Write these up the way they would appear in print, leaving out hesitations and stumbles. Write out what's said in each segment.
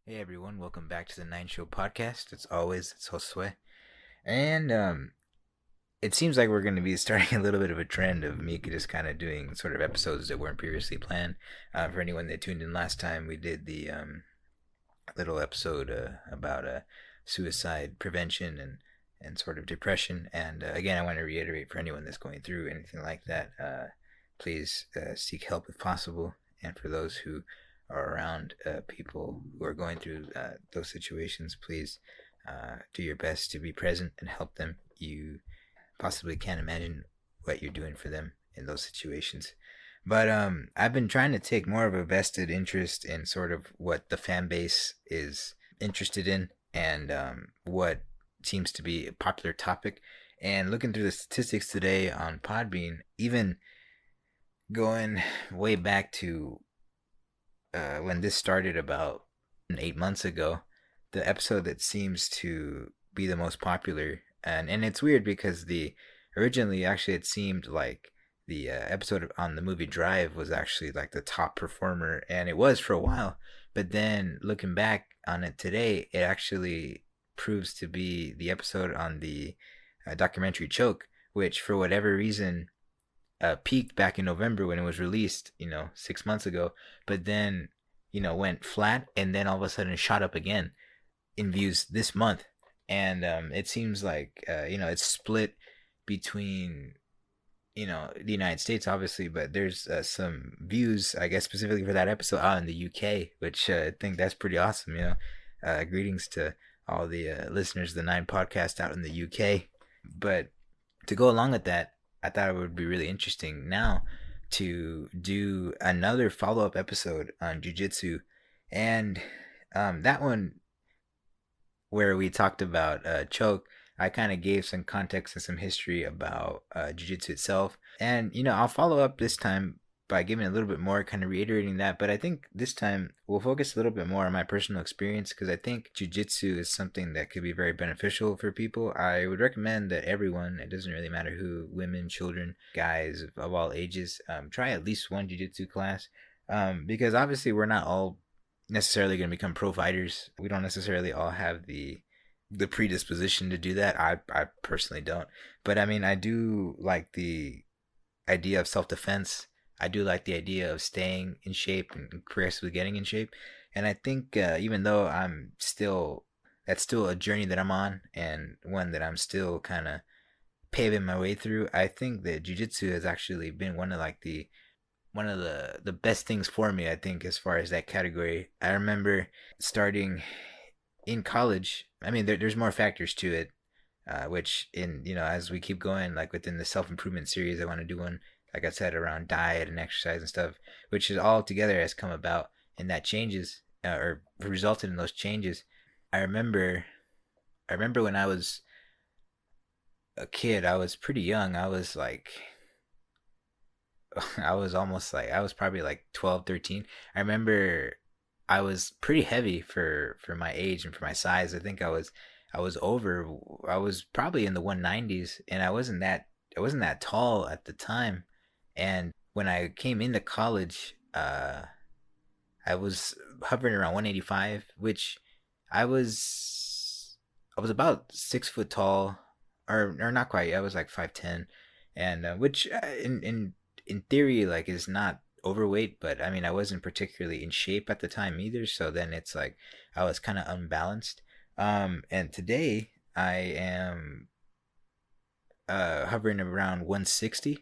Hey everyone, welcome back to the Nine Show podcast. It's Josue. And it seems like we're going to be starting a little bit of a trend of me just kind of doing sort of episodes that weren't previously planned. For anyone that tuned in last time, we did the little episode about suicide prevention and sort of depression. And again, I want to reiterate for anyone that's going through anything like that, please seek help if possible. And for those who are around people who are going through those situations, please do your best to be present and help them. You possibly can't imagine what you're doing for them in those situations. But I've been trying to take more of a vested interest in sort of what the fan base is interested in and what seems to be a popular topic. And looking through the statistics today on Podbean, even going way back to when this started about 8 months ago, the episode that seems to be the most popular, and it's weird because the originally actually it seemed like the episode on the movie Drive was actually like the top performer, and it was for a while. But then looking back on it today, it actually proves to be the episode on the documentary Choke, which for whatever reason peaked back in November when it was released, 6 months ago, but then, went flat and then all of a sudden shot up again in views this month. And it seems like, it's split between, the United States, obviously, but there's some views, I guess, specifically for that episode out in the UK, which I think that's pretty awesome, greetings to all the listeners of the Nine podcast out in the UK. But to go along with that, I thought it would be really interesting now to do another follow up episode on Jiu-Jitsu. And that one, where we talked about Choke, I kind of gave some context and some history about Jiu-Jitsu itself. And, I'll follow up this time by giving a little bit more, kind of reiterating that. But I think this time we'll focus a little bit more on my personal experience because I think Jiu-Jitsu is something that could be very beneficial for people. I would recommend that everyone, it doesn't really matter who, women, children, guys of all ages, try at least one Jiu-Jitsu class. Because obviously we're not all necessarily going to become pro fighters. We don't necessarily all have the predisposition to do that. I personally don't. But I mean, I do like the idea of self defense. I do like the idea of staying in shape and progressively getting in shape. And I think even though that's still a journey that I'm on and one that I'm still kind of paving my way through. I think that jujitsu has actually been one of the best things for me. I think as far as that category, I remember starting in college. I mean, there's more factors to it, which in as we keep going, like within the self improvement series, I want to do one, like I said, around diet and exercise and stuff, which is all together has come about, and that changes or resulted in those changes. I remember, I remember when I was a kid, I was pretty young. I was like, I was almost like, I was probably like 12, 13. I remember I was pretty heavy for my age and for my size. I was probably in the 190s, and I wasn't that tall at the time. And when I came into college, I was hovering around 185, which I was I was about 6 foot tall, or not quite. I was like 5'10", and which in theory like is not overweight, but I mean I wasn't particularly in shape at the time either. So then it's like I was kind of unbalanced. And today I am hovering around 160.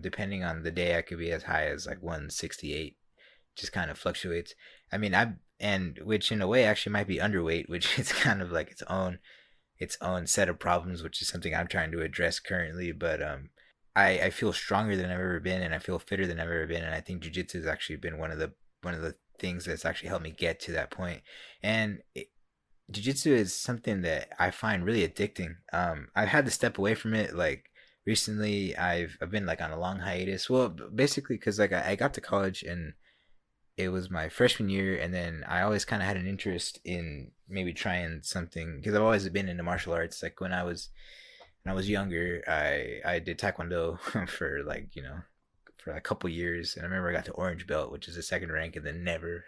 Depending on the day, I could be as high as like 168. Just kind of fluctuates. I mean, I and which in a way actually might be underweight, which is kind of like its own set of problems, which is something I'm trying to address currently. But I feel stronger than I've ever been, and I feel fitter than I've ever been, and I think jujitsu has actually been one of the things that's actually helped me get to that point. And jiu-jitsu is something that I find really addicting. I've had to step away from it like recently. I've been like on a long hiatus. Well, basically because like I got to college and it was my freshman year, and then I always kind of had an interest in maybe trying something because I've always been into martial arts. Like when I was younger, I did taekwondo for like for a couple years, and I remember I got to orange belt, which is the second rank, and then never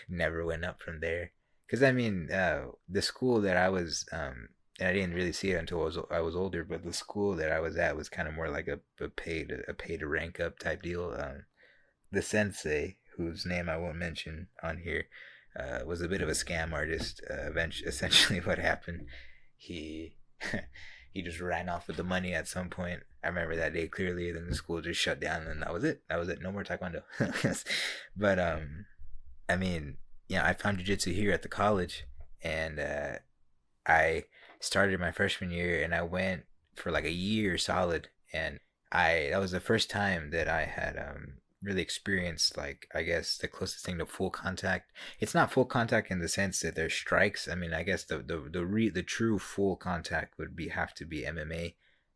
never went up from there. Because I mean, the school that I was, and I didn't really see it until I was older. But the school that I was at was kind of more like a pay to rank up type deal. The sensei, whose name I won't mention on here, was a bit of a scam artist. Essentially, what happened, he he just ran off with the money at some point. I remember that day clearly. Then the school just shut down, and that was it. That was it. No more taekwondo. But I mean, I found jujitsu here at the college, and I started my freshman year, and I went for like a year solid, and I that was the first time that I had really experienced, like, I guess the closest thing to full contact. It's not full contact in the sense that there's strikes. I mean, I guess the true full contact would be have to be MMA,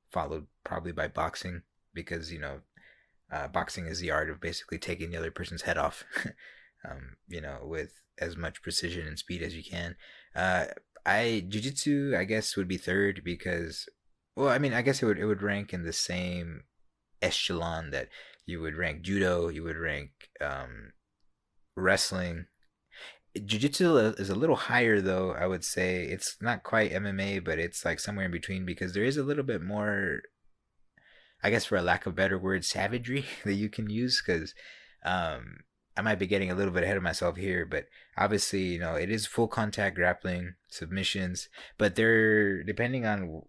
followed probably by boxing, because boxing is the art of basically taking the other person's head off, with as much precision and speed as you can. Uh, I Jiu-Jitsu, I guess, would be third because, well, I mean, I guess it would rank in the same echelon that you would rank judo, you would rank wrestling. Jiu-Jitsu is a little higher though. I would say it's not quite MMA, but it's like somewhere in between because there is a little bit more, I guess, for a lack of better word, savagery that you can use. Because um, I might be getting a little bit ahead of myself here, but obviously, it is full contact grappling, submissions, but they're depending on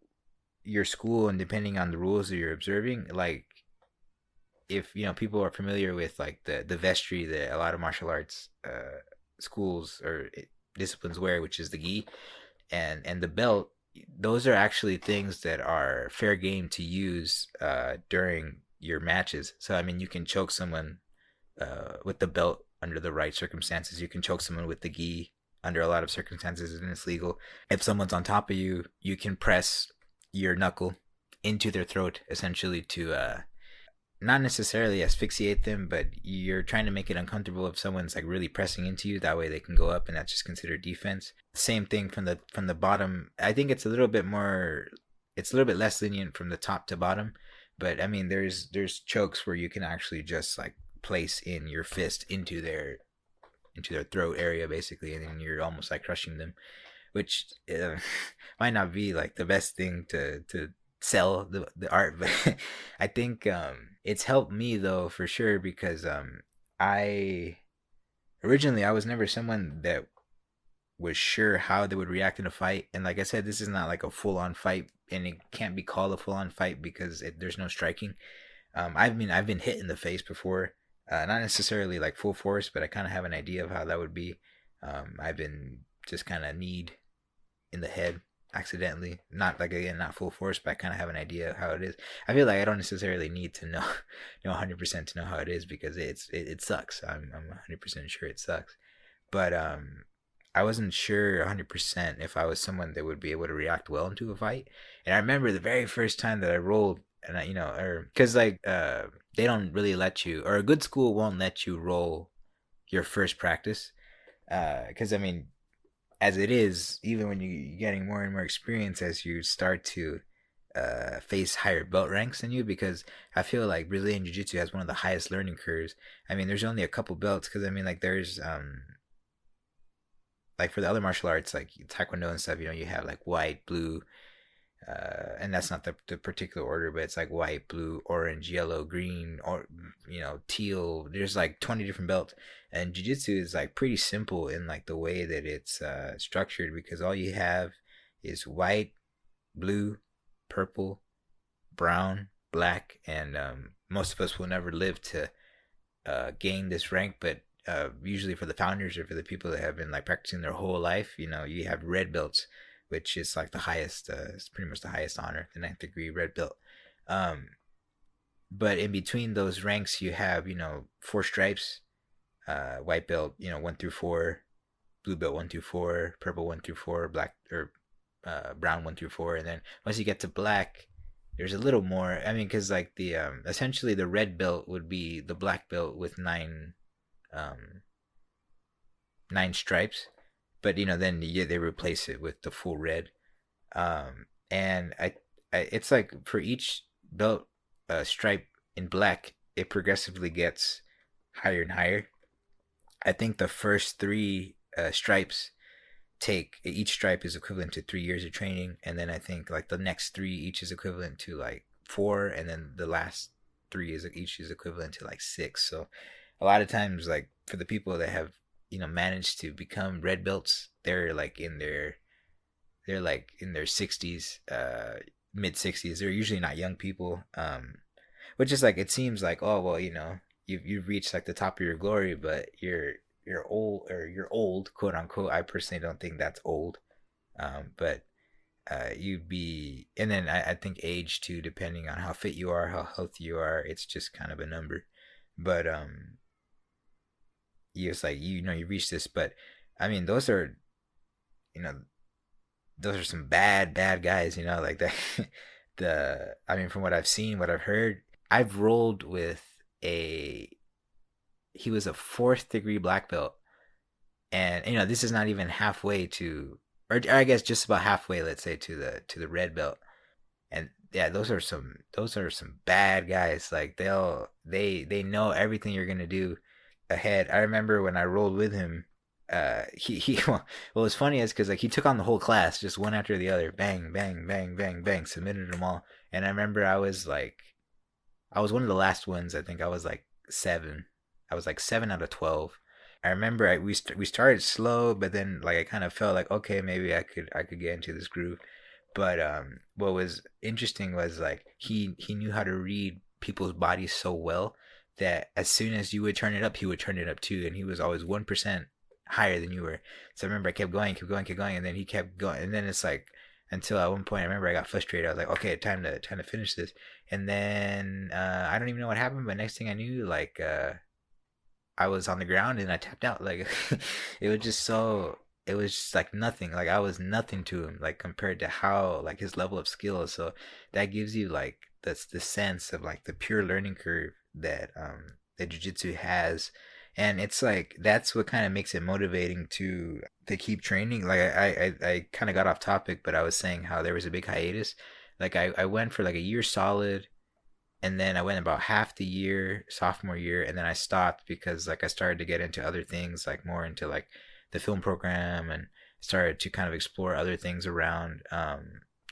your school and depending on the rules that you're observing. Like, if people are familiar with like the vestry that a lot of martial arts schools or disciplines wear, which is the gi and the belt, those are actually things that are fair game to use during your matches. So I mean, you can choke someone with the belt under the right circumstances. You can choke someone with the gi under a lot of circumstances, and it's legal. If someone's on top of you, you can press your knuckle into their throat, essentially, to not necessarily asphyxiate them, but you're trying to make it uncomfortable if someone's like really pressing into you. That way they can go up, and that's just considered defense. Same thing from the bottom. I think it's a little bit more. It's a little bit less lenient from the top to bottom, but I mean, there's chokes where you can actually just like place in your fist into their throat area basically, and then you're almost like crushing them, which might not be like the best thing to sell the art, but I think it's helped me though for sure because I originally I was never someone that was sure how they would react in a fight, and like I said, this is not like a full on fight, and it can't be called a full on fight because there's no striking. I've been hit in the face before, not necessarily like full force, but I kind of have an idea of how that would be. I've been just kind of kneed in the head accidentally, not like, again, not full force, but I kind of have an idea of how it is. I feel like I don't necessarily need to know 100% to know how it is because it sucks. I'm 100% sure it sucks, but I wasn't sure 100% if I was someone that would be able to react well into a fight. And I remember the very first time that I rolled, and or because like they don't really let you, or a good school won't let you roll your first practice, because I mean, as it is, even when you're getting more and more experience as you start to face higher belt ranks than you, because I feel like Brazilian Jiu Jitsu has one of the highest learning curves. I mean, there's only a couple belts, because I mean, like, there's like for the other martial arts, like Taekwondo and stuff, you have like white, blue, and that's not the particular order, but it's like white, blue, orange, yellow, green, or teal. There's like 20 different belts, and jiu-jitsu is like pretty simple in like the way that it's structured, because all you have is white, blue, purple, brown, black, and most of us will never live to gain this rank, but usually for the founders or for the people that have been like practicing their whole life, you have red belts, which is like the highest, it's pretty much the highest honor, the ninth degree red belt. Um, but in between those ranks, you have, four stripes, white belt, 1 through 4, blue belt 1 through 4, purple 1 through 4, black or brown 1 through 4, and then once you get to black, there's a little more. I mean, because like the essentially the red belt would be the black belt with um, 9 stripes, but then they replace it with the full red. And it's like for each belt stripe in black, it progressively gets higher and higher. I think the first 3 stripes take each stripe is equivalent to 3 years of training, and then I think like the next three each is equivalent to like four, and then the last three is each is equivalent to like six. So a lot of times, like for the people that have managed to become red belts, they're like in their 60s, mid 60s. They're usually not young people, which is like, it seems like, oh well, you've reached like the top of your glory, but you're old, or you're old, quote unquote. I personally don't think that's old, but you'd be, and then I think age too, depending on how fit you are, how healthy you are, it's just kind of a number. But you it's like, you reach this, but I mean you know those are some bad guys, like that. I mean, from what I've seen, what I've heard, I've rolled with a he was a fourth degree black belt, and this is not even halfway to, or I guess just about halfway, let's say, to the red belt. And yeah, those are some bad guys. Like they know everything you're gonna do ahead. I remember when I rolled with him. He well, what's funny is because like he took on the whole class just one after the other, bang bang bang bang bang, submitted them all. And I remember I was one of the last ones. I think I was like seven. I was like 7 out of 12. I remember we started slow, but then like I kind of felt like, okay, maybe I could get into this groove. But what was interesting was like he knew how to read people's bodies so well that as soon as you would turn it up, he would turn it up too, and he was always 1% higher than you were. So I remember I kept going, kept going, kept going, and then he kept going, and then it's like, until at one point I remember I got frustrated. I was like, okay, time to finish this. And then I don't even know what happened, but next thing I knew, like I was on the ground and I tapped out. Like it was just so it was just like nothing. Like I was nothing to him, like compared to how like his level of skill. So that gives you like that's the sense of like the pure learning curve that jiu-jitsu has. And it's like that's what kind of makes it motivating to keep training. Like I kind of got off topic, but I was saying how there was a big hiatus. Like I went for like a year solid, and then I went about half the year, sophomore year, and then I stopped because like I started to get into other things, like more into like the film program, and started to kind of explore other things around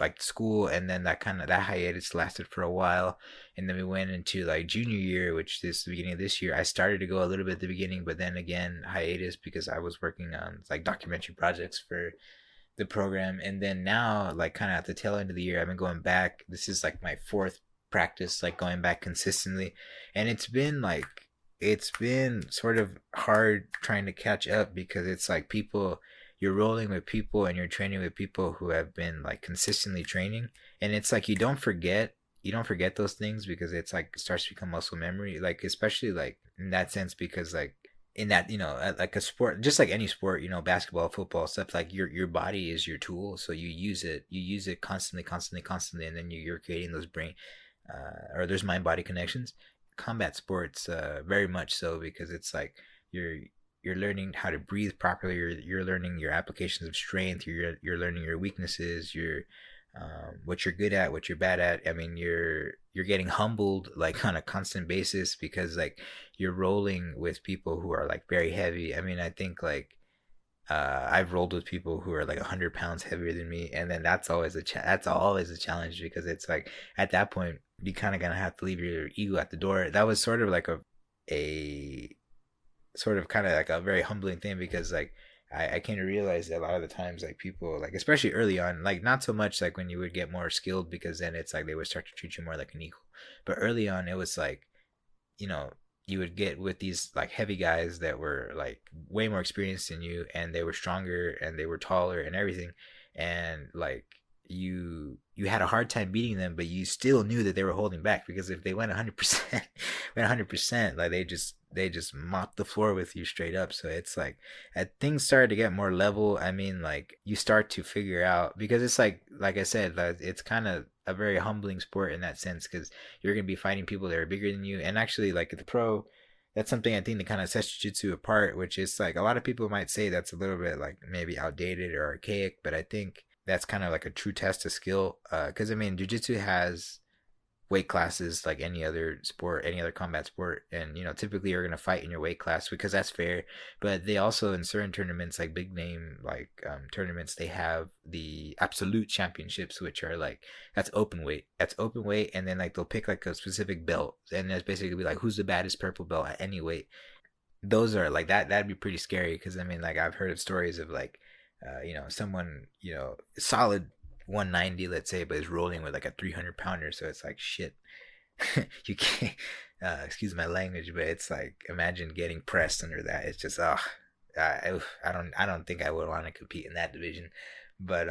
like school. And then that hiatus lasted for a while, and then we went into like junior year, which this the beginning of this year. I started to go a little bit at the beginning, but then again hiatus because I was working on like documentary projects for the program. And then now, like kind of at the tail end of the year, I've been going back. This is like my fourth practice, like going back consistently. And it's been sort of hard trying to catch up because it's like you're rolling with people and you're training with people who have been like consistently training. And it's like you don't forget those things because it's like it starts to become muscle memory, like especially like in that sense, because like in that, like a sport, just like any sport, basketball, football, stuff, like your body is your tool, so you use it constantly, constantly, constantly, and then you're creating those brain or there's mind body connections. Combat sports, very much so, because it's like you're you're learning how to breathe properly. You're learning your applications of strength. You're learning your weaknesses. What you're good at, what you're bad at. I mean, you're getting humbled like on a constant basis because like you're rolling with people who are like very heavy. I mean, I think like I've rolled with people who are like 100 pounds heavier than me, and then that's always a challenge because it's like at that point you kind of gonna have to leave your ego at the door. That was sort of like a sort of kind of like a very humbling thing because like I came to realize that a lot of the times like people like especially early on, like not so much like when you would get more skilled, because then it's like they would start to treat you more like an equal, but early on it was like, you know, you would get with these like heavy guys that were like way more experienced than you, and they were stronger and they were taller and everything, and like you had a hard time beating them, but you still knew that they were holding back because if they went 100% went 100%, like they just mopped the floor with you straight up. So it's like things started to get more level. I mean, like you start to figure out, because it's like I said, like, it's kind of a very humbling sport in that sense because you're going to be fighting people that are bigger than you. And actually like the pro, that's something I think that kind of sets jiu-jitsu apart, which is like a lot of people might say that's a little bit like maybe outdated or archaic, but I think that's kind of like a true test of skill, because I mean jiu-jitsu has, weight classes like any other sport, any other combat sport. And, typically you're going to fight in your weight class because that's fair. But they also, in certain tournaments, like big name, like tournaments, they have the absolute championships, which are like, that's open weight. That's open weight. And then like they'll pick like a specific belt. And that's basically be like, who's the baddest purple belt at any weight? Those are like that'd be pretty scary because I mean, like I've heard of stories of like someone, solid 190, let's say, but is rolling with like a 300 pounder. So it's like shit. You can't, excuse my language, but it's like imagine getting pressed under that. It's just I don't think I would want to compete in that division. But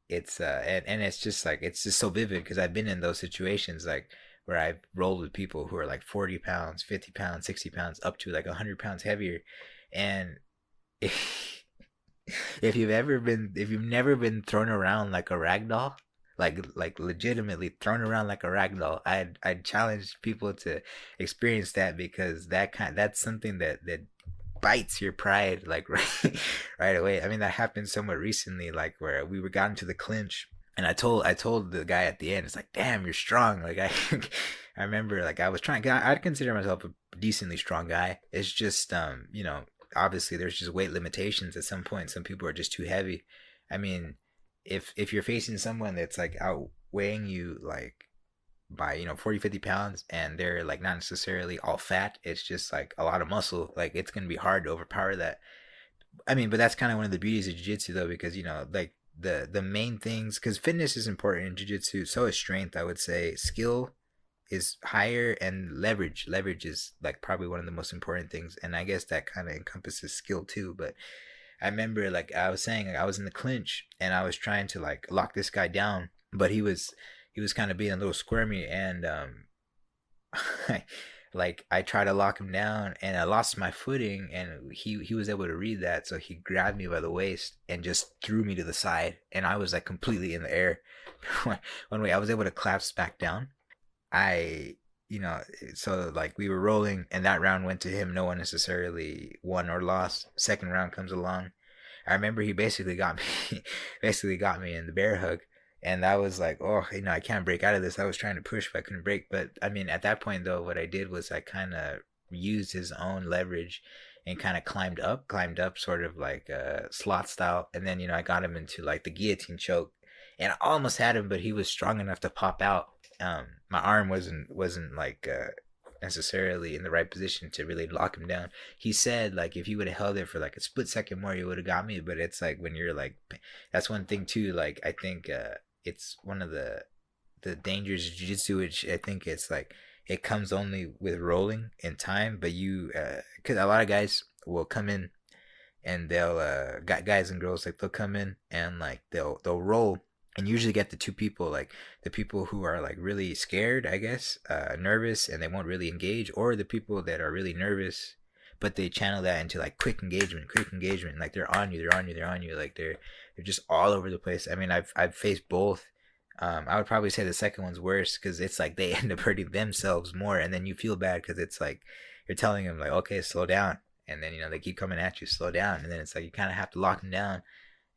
it's and it's just like it's just so vivid because I've been in those situations like where I've rolled with people who are like 40 pounds, 50 pounds, 60 pounds, up to like 100 pounds heavier. And if you've never been thrown around like a rag doll, like legitimately thrown around like a rag doll, I'd challenge people to experience that because that's something that bites your pride like right away. I mean that happened somewhat recently, like where we were gotten to the clinch, and I told the guy at the end, it's like, damn, you're strong. Like I remember like I was trying. I'd consider myself a decently strong guy. It's just obviously there's just weight limitations at some point. Some people are just too heavy. I mean, if you're facing someone that's like outweighing you like by 40, 50 pounds, and they're like not necessarily all fat, it's just like a lot of muscle, like it's gonna be hard to overpower that. I mean, but that's kind of one of the beauties of jiu-jitsu though, because like the main things, because fitness is important in jiu-jitsu, so is strength. I would say skill is higher, and leverage is like probably one of the most important things, and I guess that kind of encompasses skill too. But I remember like I was saying, like, I was in the clinch and I was trying to like lock this guy down, but he was kind of being a little squirmy, and like I tried to lock him down and I lost my footing, and he was able to read that, so he grabbed me by the waist and just threw me to the side, and I was like completely in the air. One way I was able to collapse back down. I so like we were rolling and that round went to him. No one necessarily won or lost. Second round comes along. I remember he basically got me basically got me in the bear hug, and I was like, oh, I can't break out of this. I was trying to push but I couldn't break. But I mean at that point though, what I did was I kind of used his own leverage and kind of climbed up sort of like slot style, and then I got him into like the guillotine choke, and I almost had him, but he was strong enough to pop out. My arm wasn't like necessarily in the right position to really lock him down. He said like if he would have held it for like a split second more, he would have got me. But it's like when you're like, that's one thing too. Like I think it's one of the dangers of jiu-jitsu, which I think it's like it comes only with rolling in time. But because a lot of guys will come in and they'll guys and girls, like they'll come in and like they'll roll and usually get the two people, like the people who are like really scared, I guess, nervous, and they won't really engage, or the people that are really nervous but they channel that into like quick engagement, like they're on you, like they're just all over the place. I mean, I've faced both. I would probably say the second one's worse because it's like they end up hurting themselves more, and then you feel bad because it's like you're telling them like, okay, slow down, and then they keep coming at you, slow down, and then it's like you kind of have to lock them down,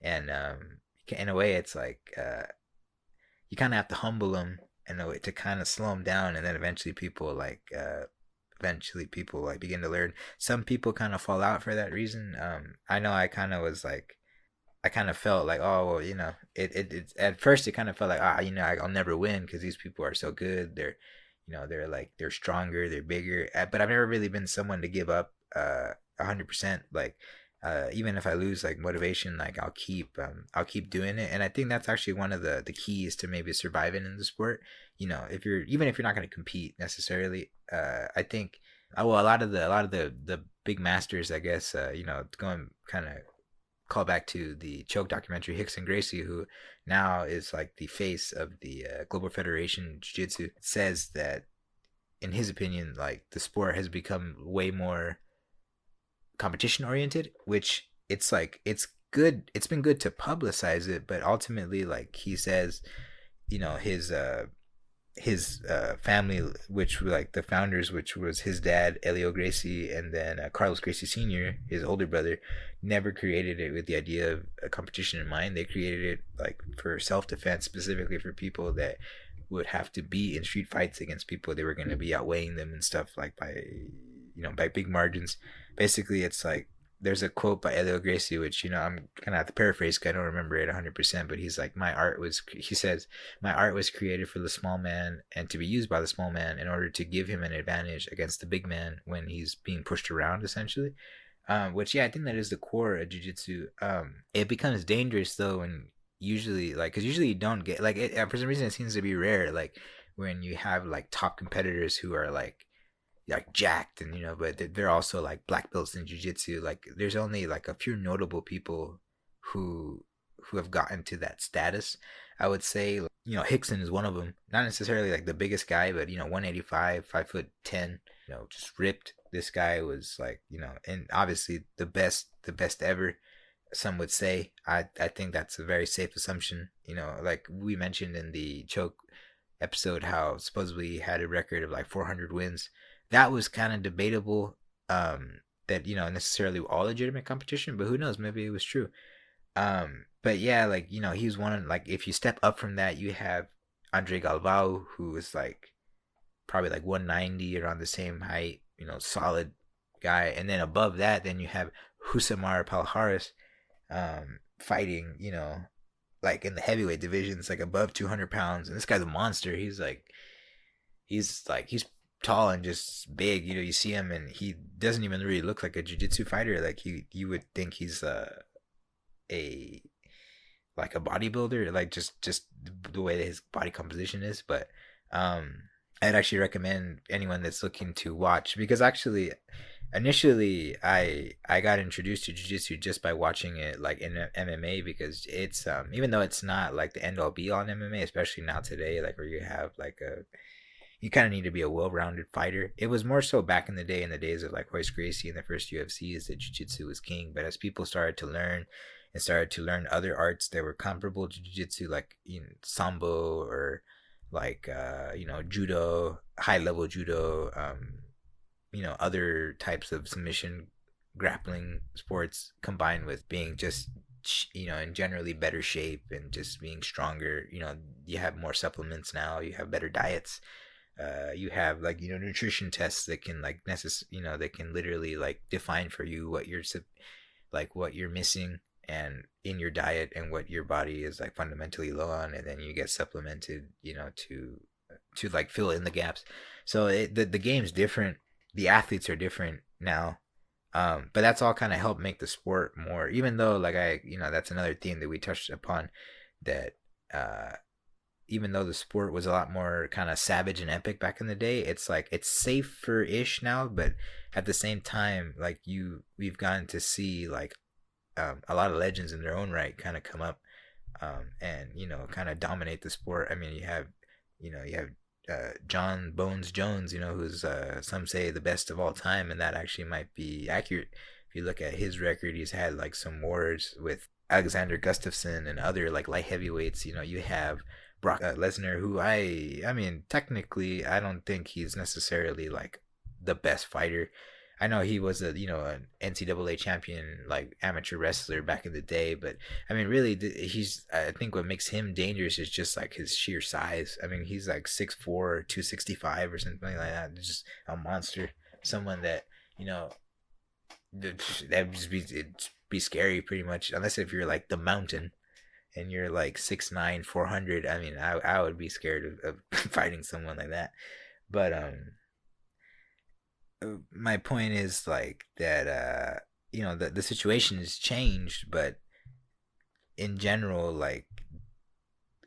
and in a way it's like you kind of have to humble them in a way to kind of slow them down, and then eventually people begin to learn. Some people kind of fall out for that reason. I know I kind of was like, I kind of felt like, oh well, it at first it kind of felt like, I'll never win because these people are so good. They're like they're stronger, they're bigger. But I've never really been someone to give up 100%. Like even if I lose like motivation, like I'll keep doing it. And I think that's actually one of the keys to maybe surviving in the sport. Even if you're not going to compete necessarily, I think well, a lot of the big masters, I guess, going kind of call back to the Choke documentary, Hickson Gracie, who now is like the face of the Global Federation Jiu-Jitsu, says that in his opinion, like the sport has become way more competition oriented, which it's like it's good. It's been good to publicize it, but ultimately, like he says, his family, which were like the founders, which was his dad Elio Gracie, and then Carlos Gracie Sr., his older brother, never created it with the idea of a competition in mind. They created it like for self-defense, specifically for people that would have to be in street fights against people. They were going to be outweighing them and stuff, like by, by big margins. Basically, it's like there's a quote by Elio Gracie, which, I'm kind of have to paraphrase because I don't remember it 100%, but he's like, he says, my art was created for the small man and to be used by the small man in order to give him an advantage against the big man when he's being pushed around, essentially. Which, yeah, I think that is the core of jiu-jitsu. It becomes dangerous though when usually, like, because usually you don't get, like, for some reason it seems to be rare, like when you have like top competitors who are like jacked, and but they're also like black belts in jiu-jitsu. Like there's only like a few notable people who have gotten to that status, I would say. Hickson is one of them, not necessarily like the biggest guy, but 185, 5'10", just ripped. This guy was like, and obviously the best ever, some would say. I think that's a very safe assumption. Like we mentioned in the choke episode, how supposedly he had a record of like 400 wins. That was kind of debatable. That necessarily all legitimate competition, but who knows? Maybe it was true. But yeah, like he's one of, like, if you step up from that, you have Andre Galvao, who is like probably like 190, around the same height. Solid guy, and then above that, then you have Husamar Palhares, fighting, like in the heavyweight divisions, like above 200 pounds, and this guy's a monster. He's tall and just big. You see him, and he doesn't even really look like a jiu-jitsu fighter. Like you would think he's a like a bodybuilder, like just the way that his body composition is. But I'd actually recommend anyone that's looking to watch, because actually initially I got introduced to jiu-jitsu just by watching it like in MMA, because it's even though it's not like the end all be all in MMA, especially now today, like where you have like you kind of need to be a well-rounded fighter. It was more so back in the day, in the days of like Royce Gracie and the first UFCs, that jiu-jitsu was king. But as people started to learn and started to learn other arts that were comparable to jiu-jitsu, like sambo, or like judo, high level judo, other types of submission grappling sports, combined with being just in generally better shape and just being stronger. You have more supplements now, you have better diets, you have like nutrition tests that can like that can literally like define for you what you're missing and in your diet, and what your body is like fundamentally low on, and then you get supplemented to like fill in the gaps. So the game's different, the athletes are different now. But that's all kind of helped make the sport more, even though like that's another theme that we touched upon, that even though the sport was a lot more kind of savage and epic back in the day, it's like it's safer-ish now. But at the same time, like we've gotten to see like a lot of legends in their own right kind of come up, and kind of dominate the sport. I mean, you have John Bones Jones, who's some say the best of all time, and that actually might be accurate. If you look at his record, he's had like some wars with Alexander Gustafsson and other like light heavyweights. You have Brock Lesnar, who I mean, technically, I don't think he's necessarily like the best fighter. I know he was an NCAA champion, like amateur wrestler back in the day, but I mean, really, I think what makes him dangerous is just like his sheer size. I mean, he's like 6'4", 265 or something like that. It's just a monster. Someone that that would just be scary pretty much, unless if you're like the Mountain and you're like 6'9", 400. I mean, I would be scared of fighting someone like that. But my point is like that the situation has changed, but in general, like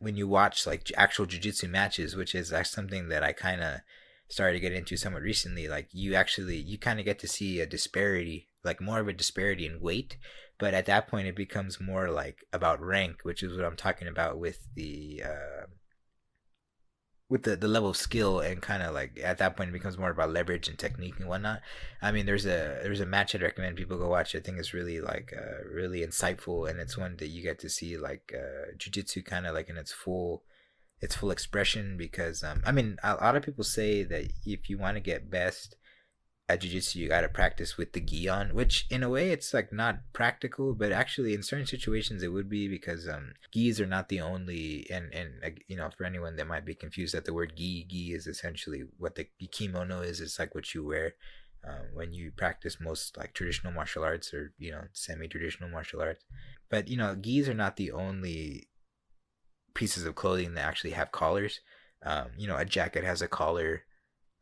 when you watch like actual jiu-jitsu matches, which is actually something that I kind of started to get into somewhat recently, like you kind of get to see a disparity, like more of a disparity in weight. But at that point it becomes more like about rank, which is what I'm talking about with the level of skill, and kind of like at that point it becomes more about leverage and technique and whatnot. I mean, there's a match I'd recommend people go watch. I think it's really like really insightful, and it's one that you get to see like jiu-jitsu kind of like in its full expression. Because I mean, a lot of people say that if you want to get best at jiu-jitsu you got to practice with the gi on, which in a way it's like not practical, but actually in certain situations it would be, because gis are not the only, and you know, for anyone that might be confused that the word gi is essentially what the kimono is. It's like what you wear when you practice most like traditional martial arts, or you know, semi-traditional martial arts. But you know, gis are not the only pieces of clothing that actually have collars. You know, a jacket has a collar,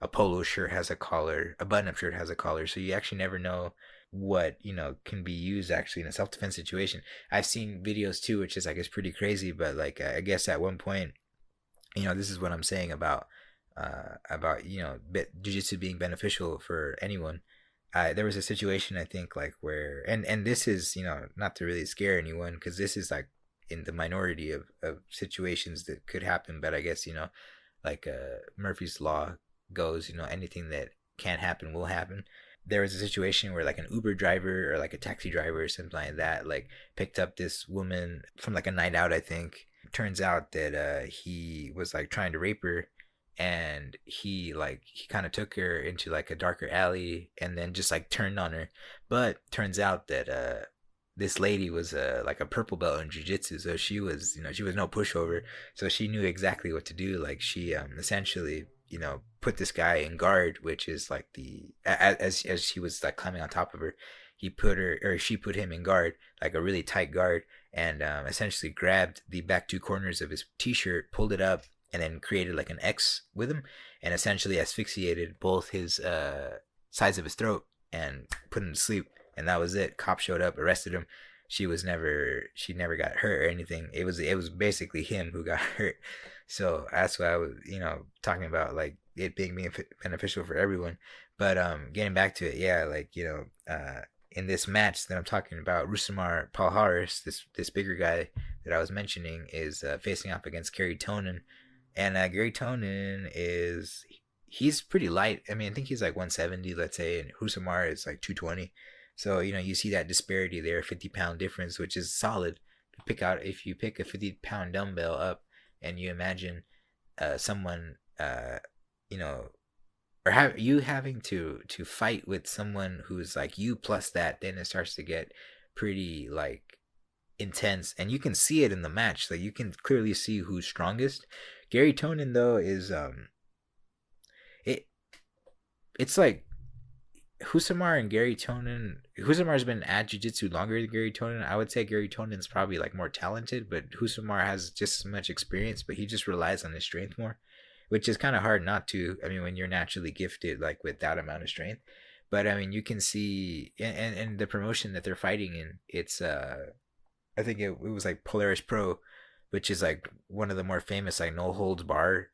a polo shirt has a collar, a button-up shirt has a collar. So you actually never know what, you know, can be used actually in a self-defense situation. I've seen videos too, which is like, it's pretty crazy, but like I guess at one point, you know, this is what I'm saying about you know, jiu-jitsu being beneficial for anyone. There was a situation, I think, like where, and this is, you know, not to really scare anyone, because this is like in the minority of situations that could happen, but I guess, you know, like Murphy's law goes, you know, anything that can't happen will happen. There was a situation where like an Uber driver or like a taxi driver or something like that like picked up this woman from like a night out, I think. Turns out that he was like trying to rape her, and he kind of took her into like a darker alley and then just like turned on her. But turns out that this lady was like a purple belt in jiu-jitsu, so she was, you know, she was no pushover, so she knew exactly what to do. Like she essentially, you know, put this guy in guard, which is like the, as she was like climbing on top of her, he put her, or she put him in guard, like a really tight guard, and essentially grabbed the back two corners of his t-shirt, pulled it up, and then created like an X with him, and essentially asphyxiated both his sides of his throat and put him to sleep. And that was it. Cop showed up, arrested him. She never got hurt or anything. It was basically him who got hurt. So that's why I was, you know, talking about like it being beneficial for everyone. But getting back to it, yeah, like, you know, in this match that I'm talking about, Rusamar Palhares, this bigger guy that I was mentioning, is facing off against Gary Tonin. And Gary Tonin is, he's pretty light. I mean, I think he's like 170, let's say, and Husamar is like 220. So, you know, you see that disparity there, 50-pound difference, which is solid. If you pick a 50-pound dumbbell up and you imagine someone, you know, or have you having to fight with someone who's like you plus that, then it starts to get pretty like intense, and you can see it in the match. Like you can clearly see who's strongest. Gary Tonin though is it it's like Husamar and Gary Tonin. Husamar's been at jiu-jitsu longer than Gary Tonin. I would say Gary Tonin's probably like more talented, but Husamar has just as much experience, but he just relies on his strength more, which is kind of hard not to. I mean, when you're naturally gifted like with that amount of strength. But I mean, you can see, and the promotion that they're fighting in, it's I think it was like Polaris Pro, which is like one of the more famous like no holds bar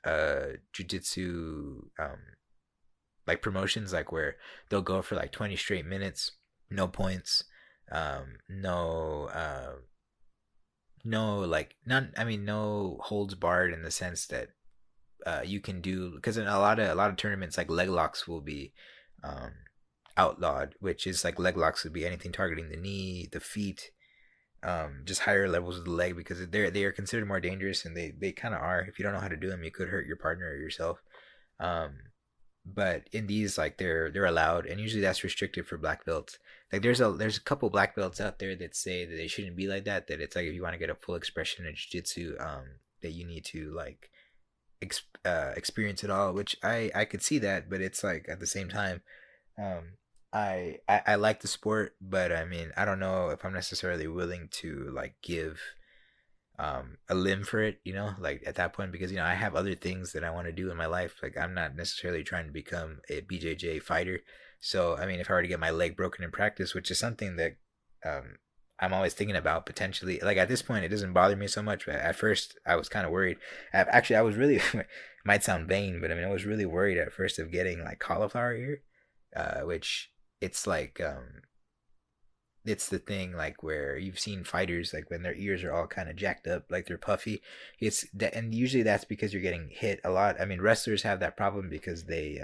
jiu-jitsu like promotions, like where they'll go for like 20 straight minutes, no points, no no like none, I mean no holds barred, in the sense that you can do, because in a lot of tournaments like leg locks will be um outlawed, which is like leg locks would be anything targeting the knee, the feet, just higher levels of the leg, because they are considered more dangerous, and they kind of are. If you don't know how to do them, you could hurt your partner or yourself. Um, but in these, like they're allowed, and usually that's restricted for black belts. Like there's a couple black belts out there that say that they shouldn't be like that. That it's like if you want to get a full expression of jiu-jitsu, that you need to like experience it all. Which I could see that, but it's like at the same time, um, I like the sport, but I mean I don't know if I'm necessarily willing to like give a limb for it, you know, like at that point, because you know I have other things that I want to do in my life. Like I'm not necessarily trying to become a BJJ fighter. So I mean, if I were to get my leg broken in practice, which is something that um I'm always thinking about potentially, like at this point it doesn't bother me so much, but at first I was kind of worried. Actually I was really might sound vain, but I mean I was really worried at first of getting like cauliflower ear, which it's like it's the thing like where you've seen fighters like when their ears are all kind of jacked up, like they're puffy. It's that, and usually that's because you're getting hit a lot. I mean, wrestlers have that problem because they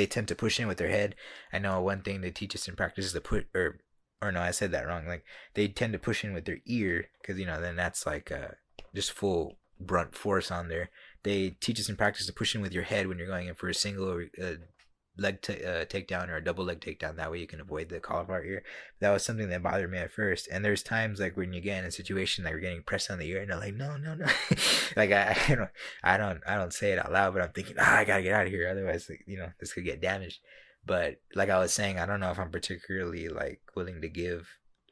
tend to push in with their head. I know one thing they teach us in practice is to put, or no, I said that wrong. Like they tend to push in with their ear, because you know then that's like just full brunt force on there. They teach us in practice to push in with your head when you're going in for a single, takedown or a double leg takedown. That way you can avoid the cauliflower ear. That was something that bothered me at first. And there's times like when you get in a situation like you're getting pressed on the ear and they're like, no, no, no. Like I don't say it out loud, but I'm thinking, I gotta get out of here. Otherwise, like, this could get damaged. But like I was saying, I don't know if I'm particularly like willing to give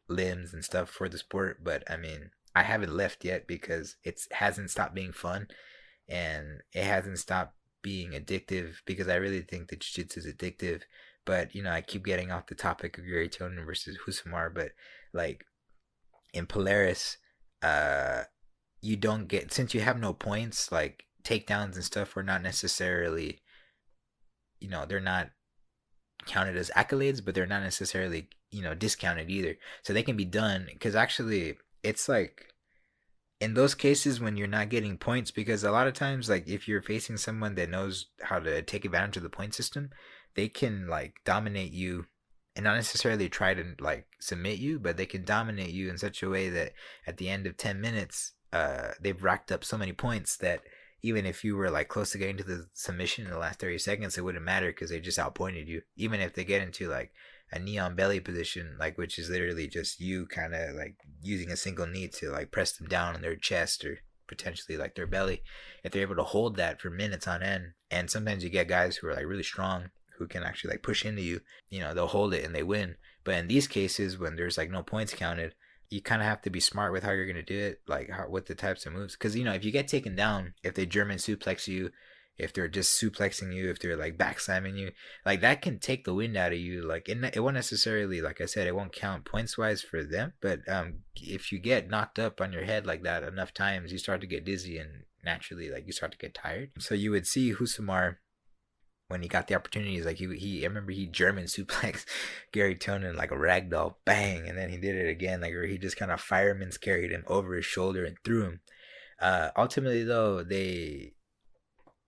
limbs and stuff for the sport, but I mean, I haven't left yet because it hasn't stopped being fun and it hasn't stopped being addictive because I really think that jiu-jitsu is addictive. But I keep getting off the topic of Gary Tonin versus Husamar, but like in Polaris, uh, you don't get, since you have no points, like takedowns and stuff are not necessarily, they're not counted as accolades, but they're not necessarily discounted either. So they can be done because actually it's like in those cases when you're not getting points, because a lot of times like if you're facing someone that knows how to take advantage of the point system, they can like dominate you and not necessarily try to like submit you, but they can dominate you in such a way that at the end of 10 minutes they've racked up so many points that even if you were like close to getting to the submission in the last 30 seconds, it wouldn't matter because they just outpointed you. Even if they get into like a knee on belly position, like which is literally just you kind of like using a single knee to like press them down on their chest or potentially like their belly. If they're able to hold that for minutes on end, and sometimes you get guys who are like really strong who can actually like push into you, they'll hold it and they win. But in these cases, when there's like no points counted, you kind of have to be smart with how you're going to do it, like what the types of moves. Because, if you get taken down, if they German suplex you, if they're just suplexing you, if they're like back slamming you, like that can take the wind out of you. Like it won't necessarily, like I said, it won't count points wise for them. But if you get knocked up on your head like that enough times, you start to get dizzy and naturally like you start to get tired. So you would see Husamar when he got the opportunities, like I remember he German suplex Gary Tonin like a ragdoll, bang, and then he did it again, like where he just kind of fireman's carried him over his shoulder and threw him. Ultimately though,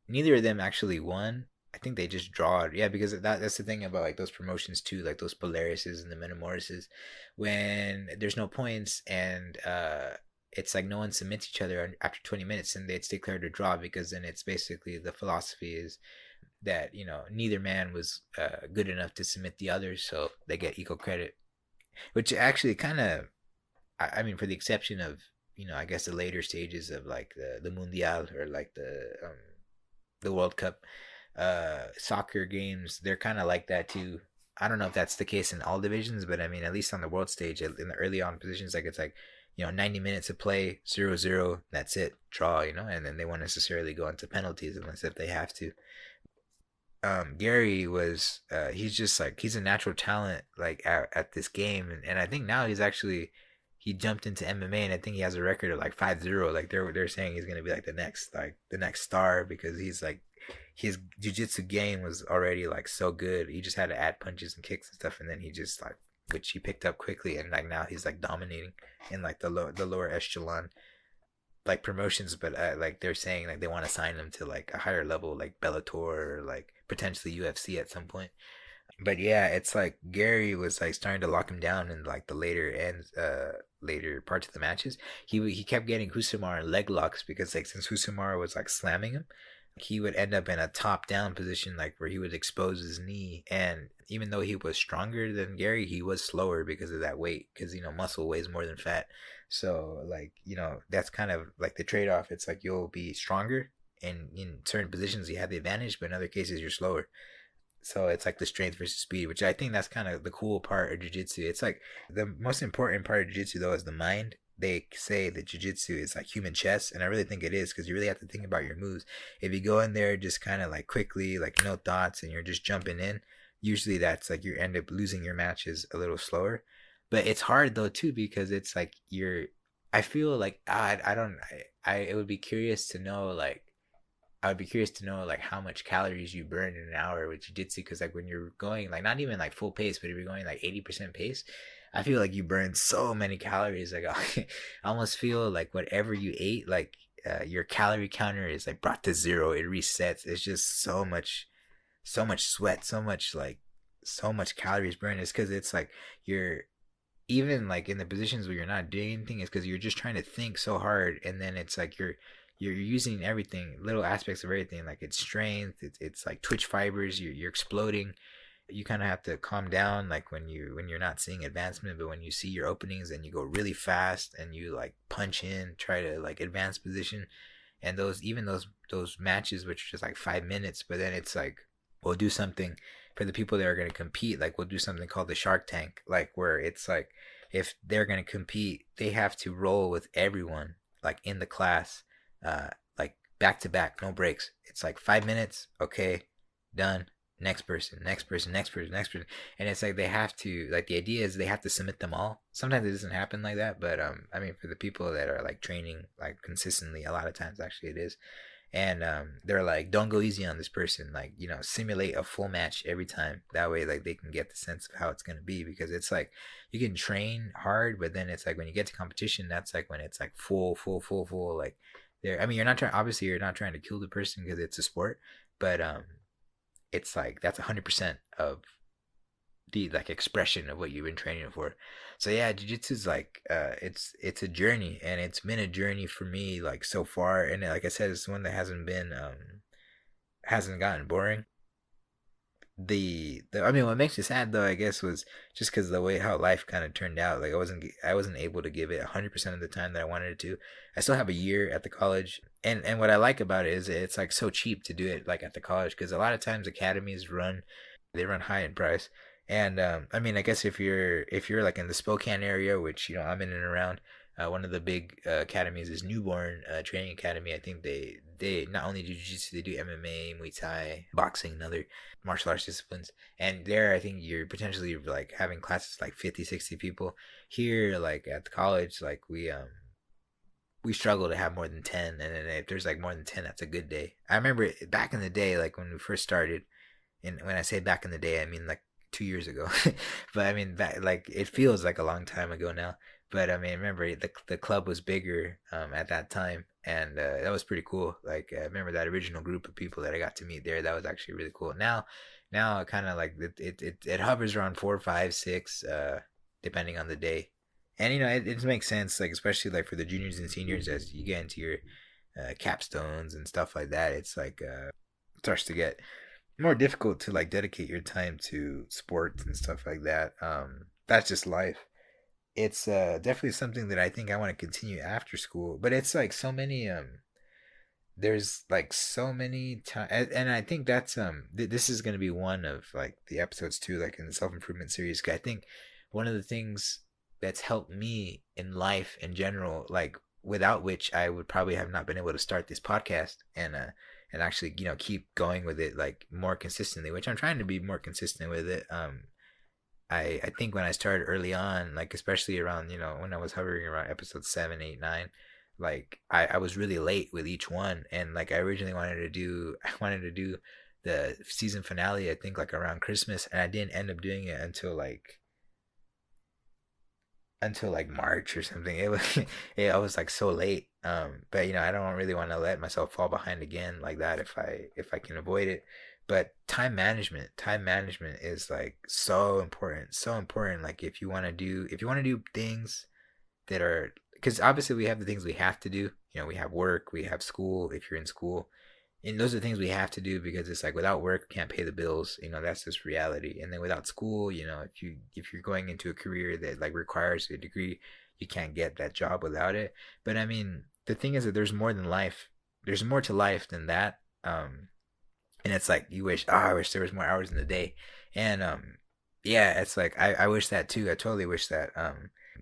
neither of them actually won. I think they just drawed. Yeah, because that's the thing about like those promotions too, like those Polarises and the Metamorphoses, when there's no points and it's like no one submits each other after 20 minutes and it's declared a draw, because then it's basically the philosophy is that neither man was good enough to submit the other, so they get equal credit, which actually kind of, I mean, for the exception of I guess the later stages of like the Mundial or like the World Cup soccer games, they're kind of like that too. I don't know if that's the case in all divisions, but I mean, at least on the world stage, in the early on positions, like it's like 90 minutes of play, 0-0, that's it, draw, and then they won't necessarily go into penalties unless if they have to. Gary was he's just like he's a natural talent like at this game, and I think now he jumped into MMA, and I think he has a record of like 5-0. Like they're saying he's gonna be like the next star, because he's like his jiu-jitsu game was already like so good. He just had to add punches and kicks and stuff, and then he just like, which he picked up quickly, and like now he's like dominating in like the lower echelon like promotions. But like they're saying like they want to sign him to like a higher level, like Bellator or like potentially UFC at some point. But yeah, it's like Gary was like starting to lock him down in like the later parts of the matches. He kept getting Husamar in leg locks, because like since Husamar was like slamming him, he would end up in a top down position, like where he would expose his knee. And even though he was stronger than Gary, he was slower because of that weight, because muscle weighs more than fat. So like that's kind of like the trade-off. It's like you'll be stronger, and in certain positions you have the advantage, but in other cases you're slower. So it's like the strength versus speed, which I think that's kind of the cool part of jiu-jitsu. It's like the most important part of jiu-jitsu though is the mind. They say that jiu-jitsu is like human chess, and I really think it is, because you really have to think about your moves. If you go in there just kind of like quickly, like no thoughts, and you're just jumping in, usually that's like you end up losing your matches a little slower. But it's hard though too, because it's like I feel like I don't I it would be curious to know like I would be curious to know like how much calories you burn in an hour with jiu-jitsu, because like when you're going like not even like full pace, but if you're going like 80% pace, I feel like you burn so many calories. Like I almost feel like whatever you ate, like your calorie counter is like brought to zero. It resets. It's just so much sweat, so much calories burned. It's because it's like you're even like in the positions where you're not doing anything, is because you're just trying to think so hard, and then it's like you're using everything, little aspects of everything. Like it's strength, it's like twitch fibers. You're exploding. You kind of have to calm down, like when you're not seeing advancement, but when you see your openings and you go really fast and you like punch in, try to like advance position. And those, even those matches which are just like 5 minutes, but then it's like we'll do something for the people that are going to compete. Like we'll do something called the Shark Tank, like where it's like if they're going to compete, they have to roll with everyone like in the class, like back to back, no breaks. It's like 5 minutes, okay, done. Next person, next person, next person, next person, and it's like they have to, like, the idea is they have to submit them all. Sometimes it doesn't happen like that, but I mean, for the people that are like training like consistently, a lot of times actually it is. And they're like, don't go easy on this person, like, simulate a full match every time. That way, like, they can get the sense of how it's going to be, because it's like you can train hard, but then it's like when you get to competition, that's like when it's like full, like, there. I mean, you're not trying, obviously you're not trying to kill the person because it's a sport, but it's like that's 100% of the like expression of what you've been training for. So yeah, jiu-jitsu is like it's a journey, and it's been a journey for me like so far. And like I said, it's one that hasn't gotten boring. The I mean, what makes me sad though, I guess, was just because the way how life kind of turned out. Like I wasn't able to give it 100% of the time that I wanted it to. I still have a year at the college, and what I like about it is it's like so cheap to do it like at the college, because a lot of times academies run high in price. And I mean, I guess if you're like in the Spokane area, which I'm in and around, one of the big academies is Newborn Training Academy. I think they not only do jiu-jitsu, they do MMA, Muay Thai, boxing, and other martial arts disciplines. And there, I think you're potentially like having classes like 50, 60 people. Here, like at the college, like we struggle to have more than 10, and then if there's like more than 10, that's a good day. I remember back in the day, like when we first started, and when I say back in the day, I mean like 2 years ago. But I mean, that, like, it feels like a long time ago now. But I mean, remember the club was bigger at that time, and that was pretty cool. Like I remember that original group of people that I got to meet there. That was actually really cool. Now it kind of like it hovers around 4, 5, 6, depending on the day. And it makes sense, like especially like for the juniors and seniors, as you get into your capstones and stuff like that. It's like it starts to get more difficult to like dedicate your time to sports and stuff like that. That's just life. It's definitely something that I think I want to continue after school, but it's like so many there's like so many times, and I think that's this is going to be one of like the episodes too, like in the self-improvement series. 'Cause I think one of the things that's helped me in life in general, like without which I would probably have not been able to start this podcast, and actually keep going with it like more consistently, which I'm trying to be more consistent with it. I think when I started early on, like especially around when I was hovering around episode 7, 8, 9, like I was really late with each one. And like I originally wanted to do the season finale, I think like around Christmas, and I didn't end up doing it until like March or something. It was I was like so late. But I don't really want to let myself fall behind again like that if I can avoid it. But time management is like so important, so important. Like if you want to do things that are, because obviously we have the things we have to do. We have work, we have school if you're in school, and those are things we have to do, because it's like without work can't pay the bills. That's just reality. And then without school, if you're going into a career that like requires a degree, you can't get that job without it. But I mean, the thing is that there's more to life than that. And it's like you wish, I wish there was more hours in the day. And yeah, it's like I wish that too. I totally wish that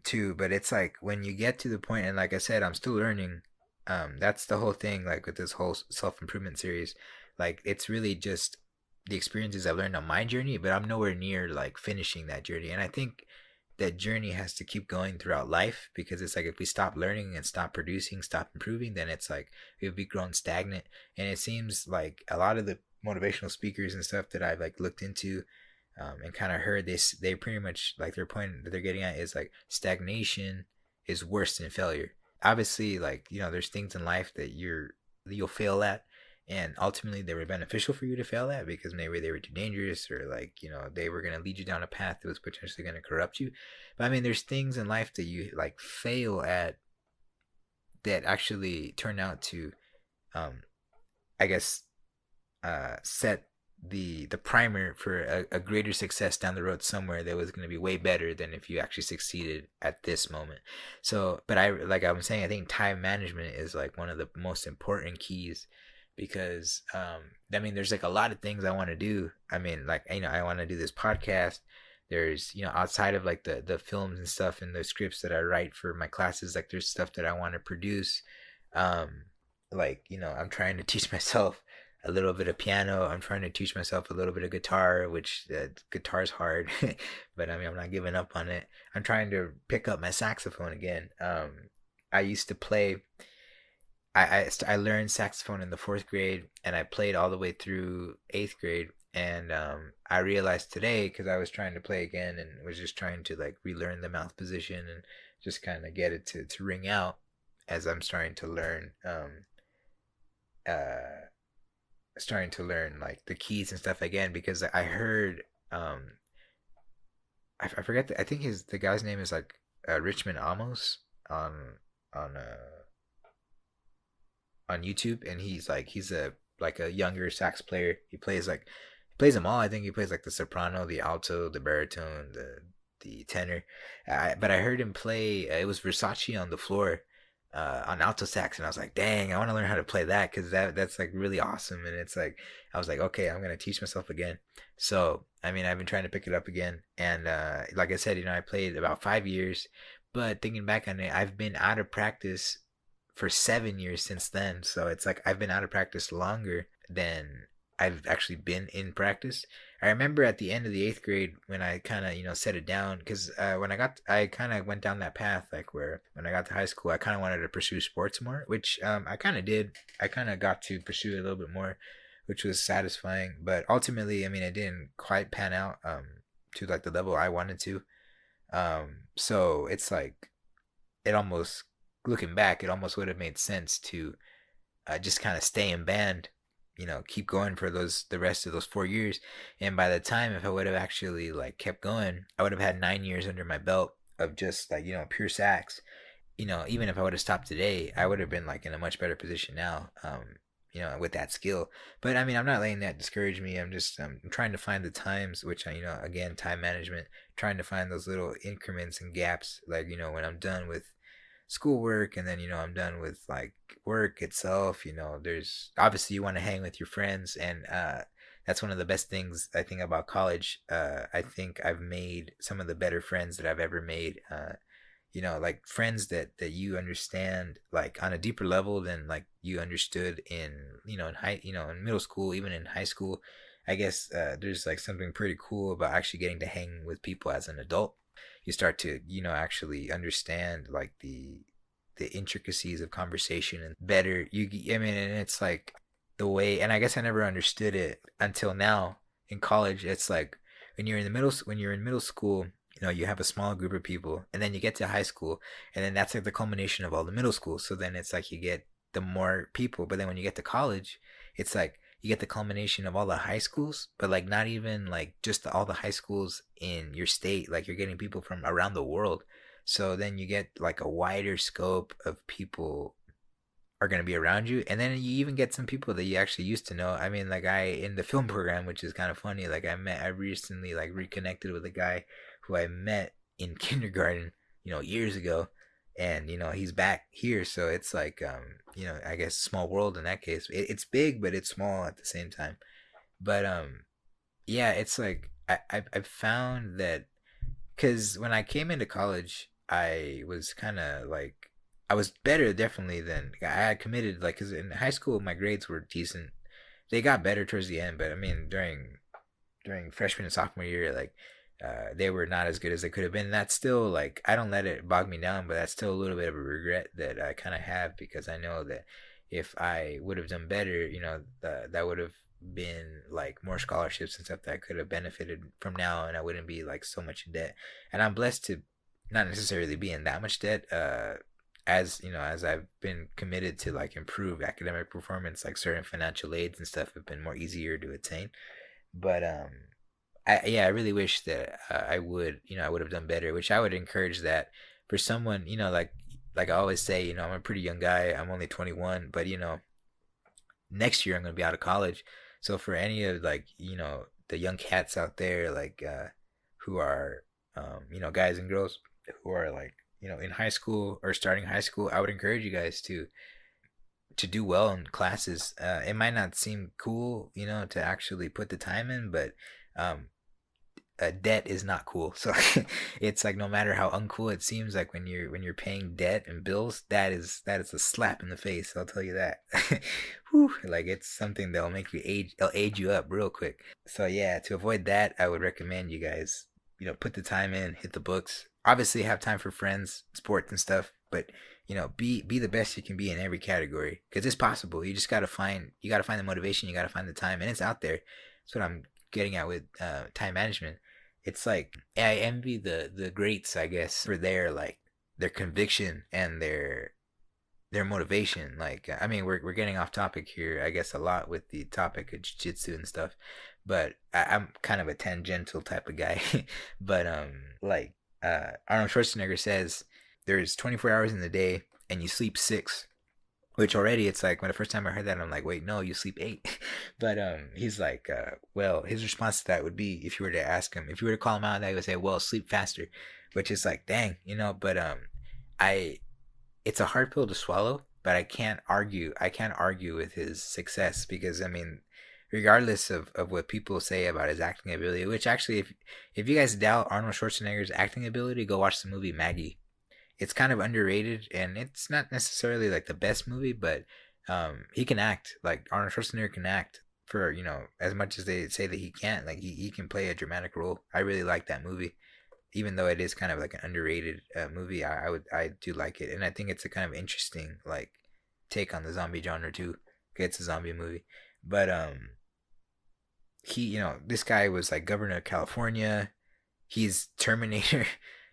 too. But it's like when you get to the point, and like I said, I'm still learning. That's the whole thing, like with this whole self-improvement series. Like it's really just the experiences I've learned on my journey, but I'm nowhere near like finishing that journey. And I think that journey has to keep going throughout life, because it's like if we stop learning and stop producing, stop improving, then it's like we'll be grown stagnant. And it seems like a lot of the motivational speakers and stuff that I've like looked into, and kind of heard this, they pretty much like their point that they're getting at is like stagnation is worse than failure. Obviously, like there's things in life that you'll fail at, and ultimately they were beneficial for you to fail at, because maybe they were too dangerous, or like they were going to lead you down a path that was potentially going to corrupt you. But I mean, there's things in life that you like fail at that actually turn out to um, I guess set the primer for a greater success down the road somewhere that was going to be way better than if you actually succeeded at this moment. So, but I like I was saying, I think time management is like one of the most important keys because I mean, there's like a lot of things I want to do. I mean, like I want to do this podcast. There's outside of like the films and stuff and the scripts that I write for my classes, like there's stuff that I want to produce. Um, like I'm trying to teach myself a little bit of piano. I'm trying to teach myself a little bit of guitar, which guitar's hard, but I mean, I'm not giving up on it. I'm trying to pick up my saxophone again. I used to play. I learned saxophone in the fourth grade, and I played all the way through eighth grade. And I realized today because I was trying to play again and was just trying to like relearn the mouth position and just kind of get it to ring out as I'm uh, starting to learn like the keys and stuff again because I heard I forget I think the guy's name is like Richmond Amos on on uh on YouTube, and he's a like a younger sax player. He plays them all. I think he plays like the soprano, the alto, the baritone, the tenor. But I heard him play. It was Versace on the floor, on alto sax, and I was like, dang, I want to learn how to play that because that's like really awesome. And it's like I was like, okay, I'm gonna teach myself again. So I mean, I've been trying to pick it up again, and like I said, I played about 5 years. But thinking back on it, I've been out of practice for 7 years since then. So it's like I've been out of practice longer than I've actually been in practice. I remember at the end of the eighth grade when I kind of set it down because I kind of went down that path like where when I got to high school I kind of wanted to pursue sports more, which I kind of did. I kind of got to pursue it a little bit more, which was satisfying. But ultimately, I mean, it didn't quite pan out to like the level I wanted to. So it's like it almost looking back, it almost would have made sense to just kind of stay in band, keep going for the rest of those 4 years. And by the time, if I would have actually like kept going, I would have had 9 years under my belt of just like pure sax. Even if I would have stopped today, I would have been like in a much better position now. With that skill. But I mean, I'm not letting that discourage me. I'm just trying to find the times, which again, time management, trying to find those little increments and gaps, like when I'm done with schoolwork and then I'm done with like work itself. There's obviously you want to hang with your friends, and that's one of the best things I think about college. I think I've made some of the better friends that I've ever made. Like friends that you understand like on a deeper level than like you understood in in middle school, even in high school. I guess there's like something pretty cool about actually getting to hang with people as an adult. You start to actually understand like the intricacies of conversation and better. I mean, and it's like the way, and I guess I never understood it until now in college. It's like when you're in middle school, you have a small group of people, and then you get to high school, and then that's like the culmination of all the middle school. So then it's like you get the more people, but then when you get to college, it's like you get the culmination of all the high schools, but like not even like just all the high schools in your state. Like you're getting people from around the world. So then you get like a wider scope of people are going to be around you, and then you even get some people that you actually used to know. I mean, like I in the film program, which is kind of funny, like I recently like reconnected with a guy who I met in kindergarten years ago, and he's back here. So it's like I guess small world in that case. It's big but it's small at the same time. But yeah, it's like I've found that because when I came into college, I was kind of like I was better definitely than I had committed. Like, because in high school my grades were decent. They got better towards the end, but I mean during freshman and sophomore year, like they were not as good as they could have been. And that's still like I don't let it bog me down, but that's still a little bit of a regret that I kind of have because I know that if I would have done better, that would have been like more scholarships and stuff that I could have benefited from now, and I wouldn't be like so much in debt. And I'm blessed to not necessarily be in that much debt. As as I've been committed to like improve academic performance, like certain financial aids and stuff have been more easier to attain. But I really wish that I would have done better, which I would encourage that for someone like I always say, I'm a pretty young guy. I'm only 21, but next year I'm gonna be out of college. So for any of like the young cats out there, like who are guys and girls who are like in high school or starting high school, I would encourage you guys to do well in classes. It might not seem cool, to actually put the time in, but um, debt is not cool. So it's like no matter how uncool it seems, like when you're paying debt and bills, that is a slap in the face. I'll tell you that. Whew, like it's something that'll make you age. It'll age you up real quick. So yeah, to avoid that, I would recommend you guys, put the time in, hit the books. Obviously, have time for friends, sports, and stuff. But be the best you can be in every category because it's possible. You gotta find the motivation. You gotta find the time, and it's out there. That's what I'm getting at with time management. It's like I envy the greats, I guess, for their conviction and their motivation. Like I mean, we're getting off topic here, I guess, a lot with the topic of jiu-jitsu and stuff, but I'm kind of a tangential type of guy. But like Arnold Schwarzenegger says, there's 24 hours in the day, and you sleep six. Which already it's like when the first time I heard that I'm like, wait, no, you sleep eight. But he's like, well, his response to that would be if you were to ask him, if you were to call him out, he would say, well, sleep faster, which is like, dang, But I it's a hard pill to swallow, but I can't argue with his success because I mean, regardless of what people say about his acting ability, which actually, if you guys doubt Arnold Schwarzenegger's acting ability, go watch the movie Maggie. It's kind of underrated and it's not necessarily like the best movie, but he can act. Like Arnold Schwarzenegger can act for as much as they say that he can't. Like he can play a dramatic role. I really like that movie, even though it is kind of like an underrated movie. I do like it, and I think it's a kind of interesting like take on the zombie genre too. Okay, it's a zombie movie, but he this guy was like governor of California. He's Terminator.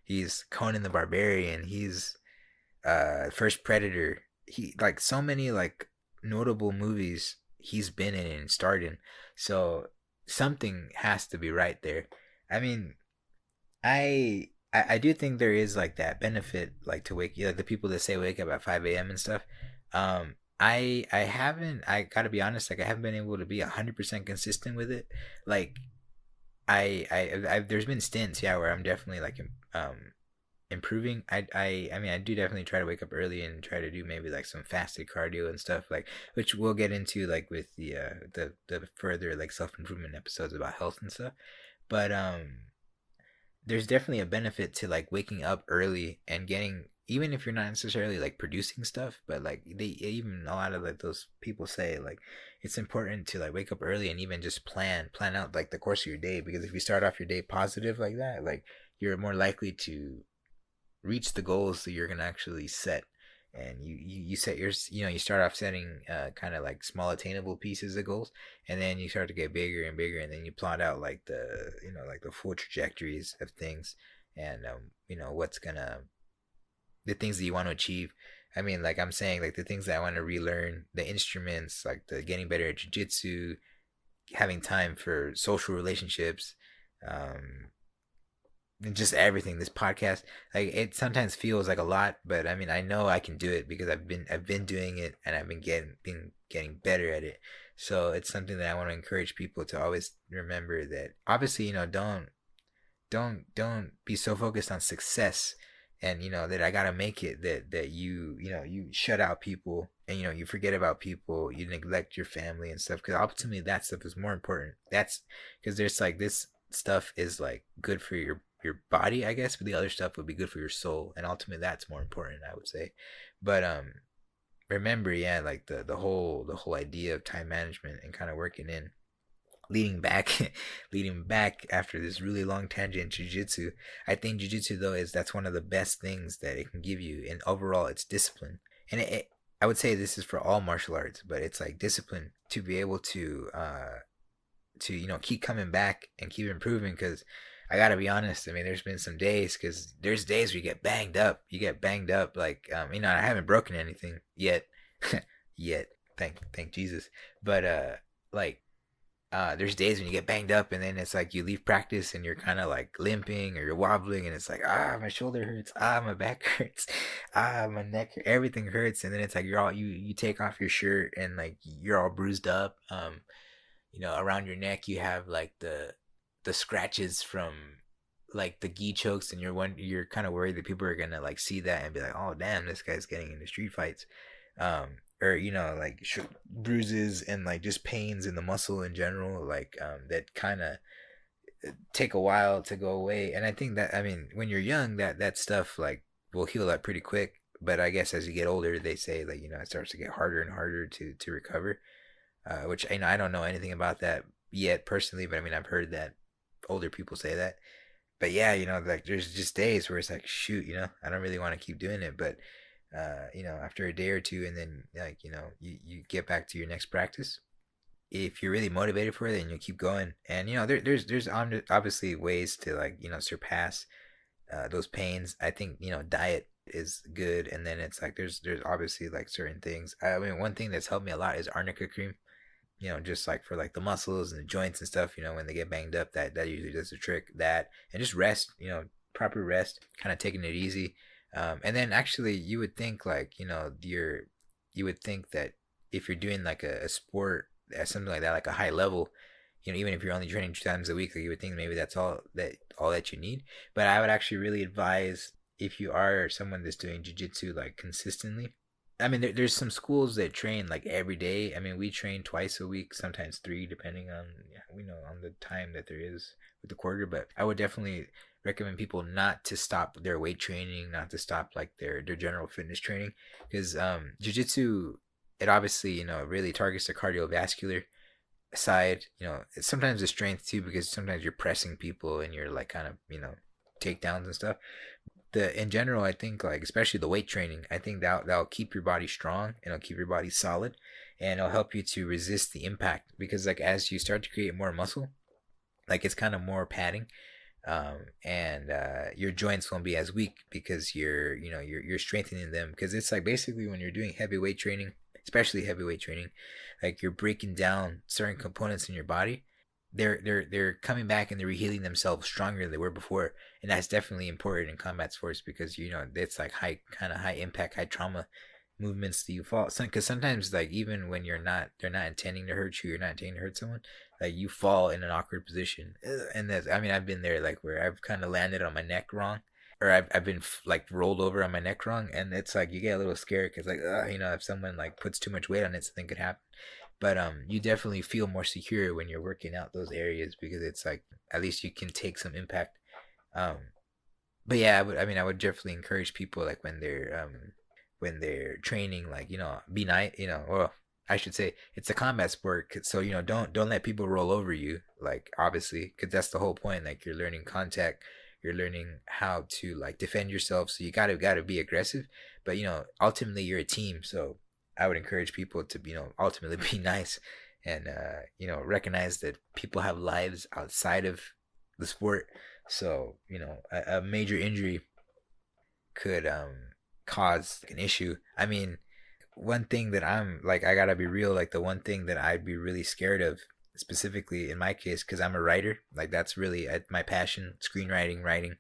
He's Conan the Barbarian. He's First Predator. He like so many like notable movies he's been in and starred in. So something has to be right there. I mean, I do think there is like that benefit, like to wake like the people that say wake up at 5 a.m. and stuff. I haven't. I gotta be honest. Like I haven't been able to be 100% consistent with it. Like there's been stints, yeah, where I'm definitely like improving. I mean, I do definitely try to wake up early and try to do maybe like some fasted cardio and stuff, like which we'll get into like with the further like self improvement episodes about health and stuff. But there's definitely a benefit to like waking up early and getting, even if you're not necessarily like producing stuff, but like they even a lot of like those people say like it's important to like wake up early and even just plan out like the course of your day, because if you start off your day positive like that, like you're more likely to reach the goals that you're gonna actually set. And you set your, you start off setting kind of like small attainable pieces of goals, and then you start to get bigger and bigger, and then you plot out like the full trajectories of things, and what's gonna, the things that you want to achieve. I mean, like I'm saying, like the things that I want to relearn, the instruments, like the getting better at jiu-jitsu, having time for social relationships, um, and just everything. This podcast, like it sometimes feels like a lot, but I mean, I know I can do it because I've been doing it, and I've been getting better at it. So it's something that I want to encourage people to always remember, that obviously, don't be so focused on success, and that I gotta make it, that you shut out people, and you forget about people, you neglect your family and stuff, because ultimately that stuff is more important. That's because there's like this stuff is like good for your body, I guess, but the other stuff would be good for your soul, and ultimately that's more important, I would say. But remember, yeah, like the whole idea of time management and kind of working in, leading back leading back after this really long tangent, jiu-jitsu. I think jiu-jitsu though is that's one of the best things that it can give you, and overall it's discipline. And I would say this is for all martial arts, but it's like discipline to be able to keep coming back and keep improving, because I gotta be honest, I mean there's been some days, because there's days where you get banged up like I haven't broken anything yet. Yet, thank Jesus. But like there's days when you get banged up, and then it's like you leave practice and you're kind of like limping or you're wobbling, and it's like, my shoulder hurts, my back hurts, my neck, everything hurts, and then it's like you take off your shirt and like you're all bruised up. Around your neck you have like the scratches from like the gi chokes, and you're kind of worried that people are gonna like see that and be like, oh damn, this guy's getting into street fights. Or like bruises and like just pains in the muscle in general, like that kind of take a while to go away. And I think that, I mean, when you're young, that stuff like will heal up pretty quick. But I guess as you get older, they say like, it starts to get harder and harder to recover. Which I don't know anything about that yet personally, but I mean I've heard that older people say that. But yeah, like there's just days where it's like, shoot, I don't really want to keep doing it, but after a day or two, and then like, you get back to your next practice. If you're really motivated for it, then you keep going. And there's obviously ways to like, surpass those pains. I think, diet is good, and then it's like there's obviously like certain things. I mean, one thing that's helped me a lot is arnica cream. Just like for like the muscles and the joints and stuff, when they get banged up, that usually does the trick. That, and just rest, proper rest, kind of taking it easy. And then actually you would think like, you would think that if you're doing like a sport, something like that, like a high level, even if you're only training 2 times a week, like you would think maybe that's all that you need. But I would actually really advise, if you are someone that's doing jiu-jitsu like consistently, I mean, there's some schools that train like every day. I mean, we train twice a week, sometimes three, depending on, on the time that there is with the quarter. But I would definitely recommend people not to stop their weight training, not to stop like their general fitness training, because jiu-jitsu, it obviously, really targets the cardiovascular side. Sometimes the strength too, because sometimes you're pressing people and you're like kind of, takedowns and stuff. In general, I think like especially the weight training, I think that'll keep your body strong, and it'll keep your body solid, and it'll help you to resist the impact, because like as you start to create more muscle, like it's kind of more padding, and your joints won't be as weak because you're strengthening them, because it's like basically when you're doing heavyweight training, especially heavyweight training, like you're breaking down certain components in your body. They're coming back and they're healing themselves stronger than they were before, and that's definitely important in combat sports, because it's like high impact, high trauma movements that you fall. Because sometimes like even when they're not intending to hurt you, you're not intending to hurt someone, like you fall in an awkward position. And that's, I mean, I've been there, like where I've kind of landed on my neck wrong, or I've been like rolled over on my neck wrong, and it's like you get a little scared because like if someone like puts too much weight on it, something could happen. But you definitely feel more secure when you're working out those areas, because it's like at least you can take some impact. um but yeah, I would definitely encourage people, like when they're training, like be nice, well, I should say it's a combat sport, so don't let people roll over you, like obviously, because that's the whole point. Like you're learning contact, you're learning how to like defend yourself, so you gotta be aggressive. But ultimately you're a team, so I would encourage people to ultimately be nice, and recognize that people have lives outside of the sport. So a major injury could cause an issue. I mean, one thing that I'm like, I gotta be real, like the one thing that I'd be really scared of, specifically in my case, because I'm a writer, like that's really my passion, screenwriting, writing.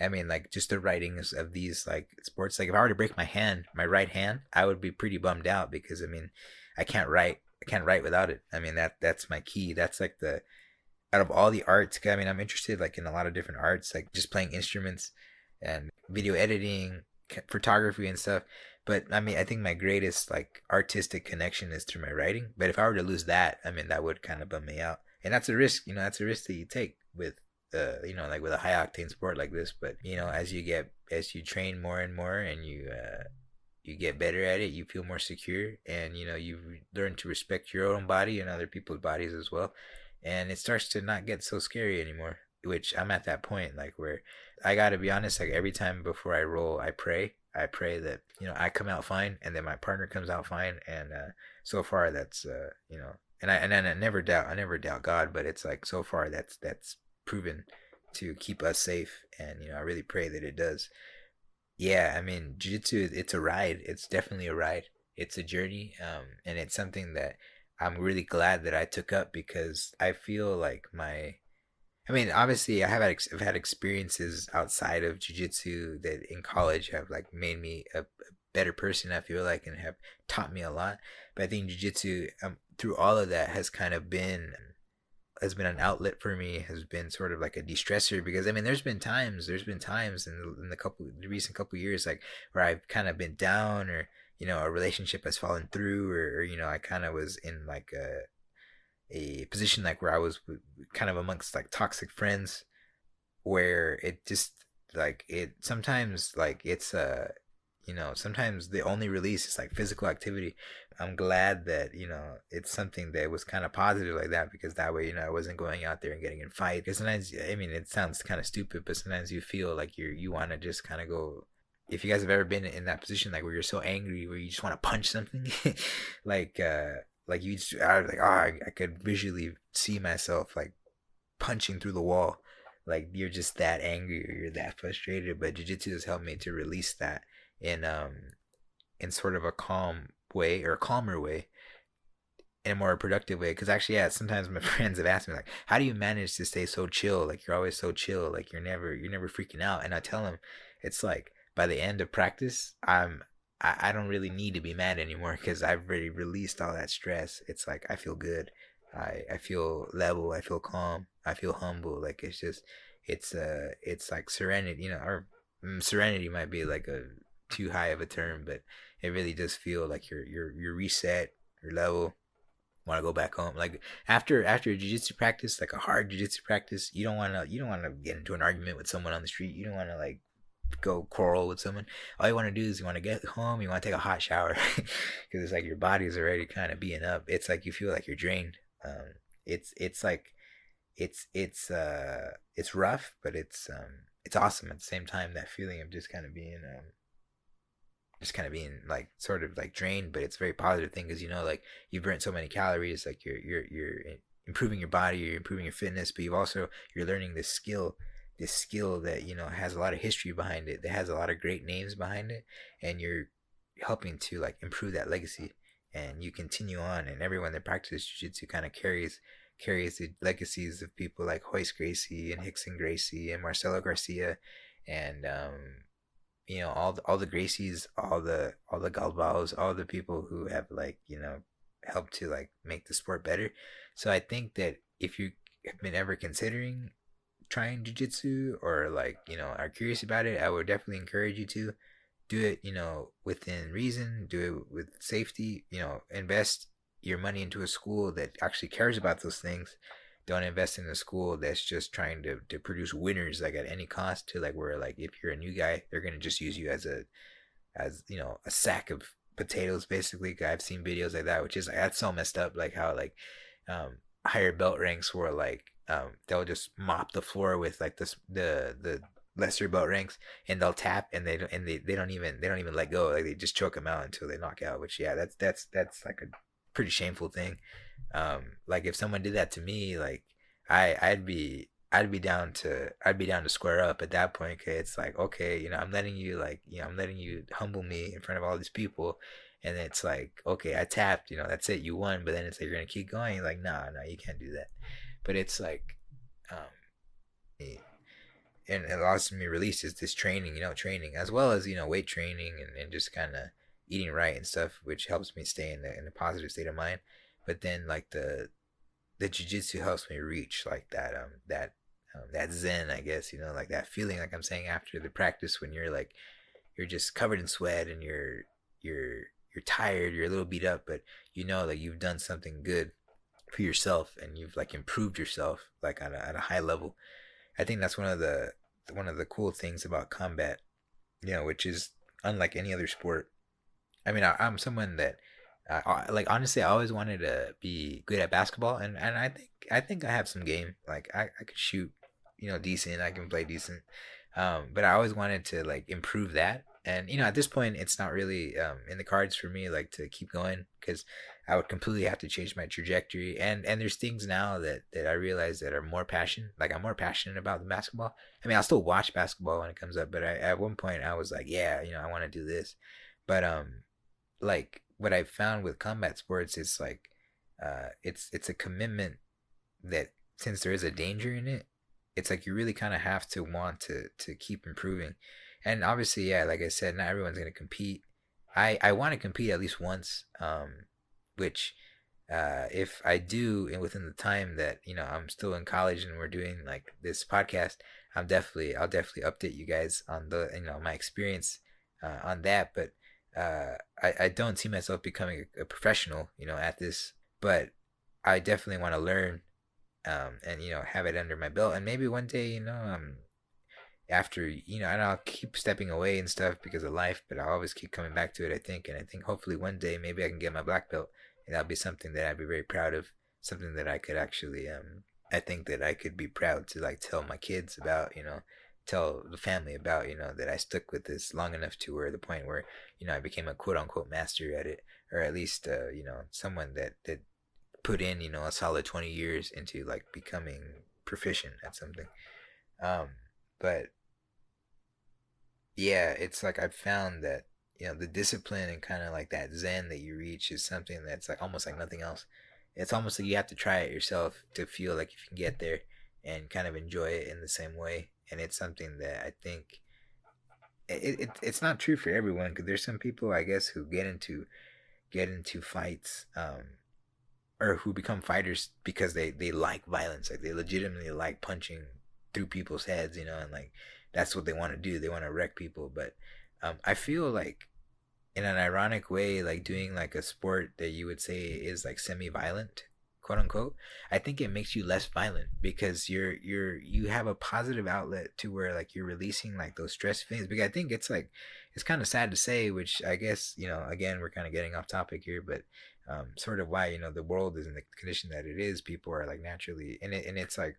I mean, like just the writings of these like sports. Like if I were to break my right hand, I would be pretty bummed out, because I mean, I can't write without it. I mean, that's my key. That's like the out of all the arts. I mean, I'm interested like in a lot of different arts, like just playing instruments and video editing, photography and stuff. But I mean, I think my greatest like artistic connection is through my writing. But if I were to lose that, I mean, that would kind of bum me out. And that's a risk. That's a risk that you take with like with a high octane sport like this. But as you train more and more, and you get better at it, you feel more secure, and you learn to respect your own body and other people's bodies as well, and it starts to not get so scary anymore. Which I'm at that point, like where I gotta be honest, like every time before I roll, I pray that I come out fine, and then my partner comes out fine, and so far that's and I never doubt God, but it's like so far that's proven to keep us safe, and I really pray that it does. Yeah, I mean, jiu-jitsu, it's a ride. It's definitely a ride. It's a journey, and it's something that I'm really glad that I took up, because I feel like I mean, obviously, I've had experiences outside of jujitsu that in college have like made me a better person. I feel like, and have taught me a lot. But I think jujitsu, through all of that, has been an outlet for me. Has been sort of like a de-stressor, because I mean, there's been times in the recent couple years, like where I've kind of been down, or a relationship has fallen through, or I kind of was in like a position like where I was kind of amongst like toxic friends, where it just like it sometimes like it's sometimes the only release is like physical activity. I'm glad that it's something that was kind of positive like that, because that way I wasn't going out there and getting in fight. Because sometimes, I mean, it sounds kind of stupid, but sometimes you feel like you want to just kind of go. If you guys have ever been in that position, like where you're so angry, where you just want to punch something, like you just, I was like, I could visually see myself like punching through the wall. Like you're just that angry, or you're that frustrated. But jiu-jitsu has helped me to release that in in sort of a calm way, or a calmer way, in a more productive way. Because actually, yeah, sometimes my friends have asked me like, how do you manage to stay so chill? Like you're always so chill, like you're never freaking out. And I tell them, it's like by the end of practice, I don't really need to be mad anymore, because I've already released all that stress. It's like I feel good. I feel level. I feel calm. I feel humble. Like it's just it's like serenity. Or serenity might be like a too high of a term, but it really does feel like you're reset, you're level. Want to go back home, like after a jiu-jitsu practice, like a hard jiu-jitsu practice. You don't want to get into an argument with someone on the street. You don't want to like go quarrel with someone. All you want to do is you want to get home. You want to take a hot shower, because it's like your body's already kind of being up. It's like you feel like you're drained. It's like it's rough, but it's awesome at the same time. That feeling of just kind of being like sort of like drained, but it's a very positive thing, because like you've burnt so many calories, like you're improving your body, you're improving your fitness, but you're learning this skill that has a lot of history behind it, that has a lot of great names behind it, and you're helping to like improve that legacy, and you continue on, and everyone that practices jiu-jitsu kind of carries the legacies of people like Hoist Gracie and Hickson Gracie and Marcelo Garcia, and all the Gracies, all the Galbaos, all the people who have like helped to like make the sport better. So I think that if you have been ever considering trying jujitsu, or like are curious about it, I would definitely encourage you to do it. Within reason, do it with safety. Invest your money into a school that actually cares about those things. Don't invest in a school that's just trying to produce winners like at any cost, to like where like if you're a new guy, they're gonna just use you as a sack of potatoes basically. I've seen videos like that, which is like that's so messed up. Like how like higher belt ranks were like they'll just mop the floor with like the lesser belt ranks, and they'll tap, and they don't even let go. Like they just choke them out until they knock out. Which, yeah, that's like a pretty shameful thing. Like if someone did that to me, like I'd be down to square up at that point. Okay, it's like, okay, I'm letting you humble me in front of all these people, and it's like, okay, I tapped, that's it, you won. But then it's like, you're gonna keep going. You're like, nah, no, you can't do that. But it's like, um, it, and it allows me release is this training, training as well as weight training, and just kind of eating right and stuff, which helps me stay in a positive state of mind. But then like the jujitsu helps me reach like that zen, I guess, like that feeling, like I'm saying, after the practice, when you're just covered in sweat, and you're tired, you're a little beat up, but like you've done something good for yourself, and you've like improved yourself like at a high level. I think that's one of the cool things about combat, which is unlike any other sport. I mean, I'm someone that, like, honestly, I always wanted to be good at basketball, and I think I have some game. Like I could shoot, decent. I can play decent. But I always wanted to like improve that. And at this point, it's not really in the cards for me like to keep going, because I would completely have to change my trajectory. And there's things now that I realize that are more passion. Like I'm more passionate about the basketball. I mean, I'll still watch basketball when it comes up, but at one point I was like, yeah, I want to do this. But like what I found with combat sports is like It's a commitment that, since there is a danger in it, it's like you really kind of have to want to keep improving. And obviously, yeah, like I said, not everyone's gonna compete. I want to compete at least once, which if I do, and within the time that I'm still in college and we're doing like this podcast, I'll definitely update you guys on the my experience on that. But I don't see myself becoming a professional, at this, but I definitely want to learn, and have it under my belt, and maybe one day, after, and I'll keep stepping away and stuff because of life, but I'll always keep coming back to it. And I think hopefully one day maybe I can get my black belt, and that'll be something that I'd be very proud of, something that I could actually, I think that I could be proud to like tell my kids about, tell the family about, that I stuck with this long enough to where the point where, I became a quote unquote master at it, or at least, someone that put in, a solid 20 years into like becoming proficient at something. Um, but yeah, it's like I've found that, the discipline and kind of like that zen that you reach is something that's like almost like nothing else. It's almost like you have to try it yourself to feel like you can get there and kind of enjoy it in the same way. And it's something that I think it's not true for everyone, because there's some people, I guess, who get into fights, or who become fighters because they like violence, like they legitimately like punching through people's heads, and like that's what they want to do. They want to wreck people. But I feel like, in an ironic way, like doing like a sport that you would say is like semi-violent, quote unquote, I think it makes you less violent because you have a positive outlet to where like you're releasing like those stress feelings. Because I think it's like, it's kind of sad to say, which I guess, again, we're kind of getting off topic here, but sort of why, the world is in the condition that it is. People are like naturally in it, and it's like,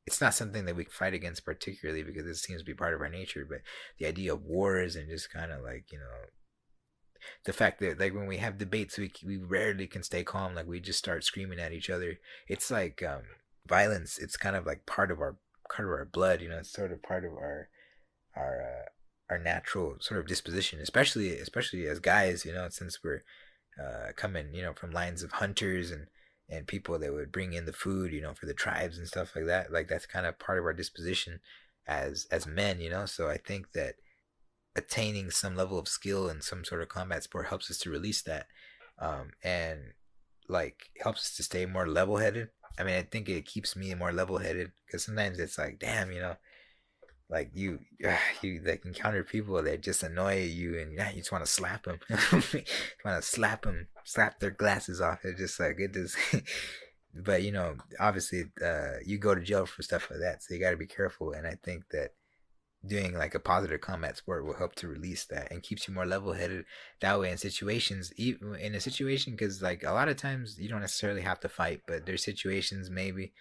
it's not something that we can fight against particularly because it seems to be part of our nature. But the idea of wars and just kind of like, the fact that like when we have debates, we rarely can stay calm. Like we just start screaming at each other. It's like, violence, it's kind of like part of our blood. It's sort of part of our natural sort of disposition, especially as guys, since we're coming, from lines of hunters and people that would bring in the food, for the tribes and stuff like that. Like that's kind of part of our disposition as men, So I think that attaining some level of skill in some sort of combat sport helps us to release that, and like helps us to stay more level headed. I mean, I think it keeps me more level headed because sometimes it's like, damn, like you like encounter people that just annoy you, and you just want to slap them. You want to slap their glasses off. It's just like it just. But obviously, you go to jail for stuff like that, so you got to be careful. And I think that doing like a positive combat sport will help to release that and keeps you more level headed that way in situations, even in a situation, because like a lot of times you don't necessarily have to fight, but there's situations maybe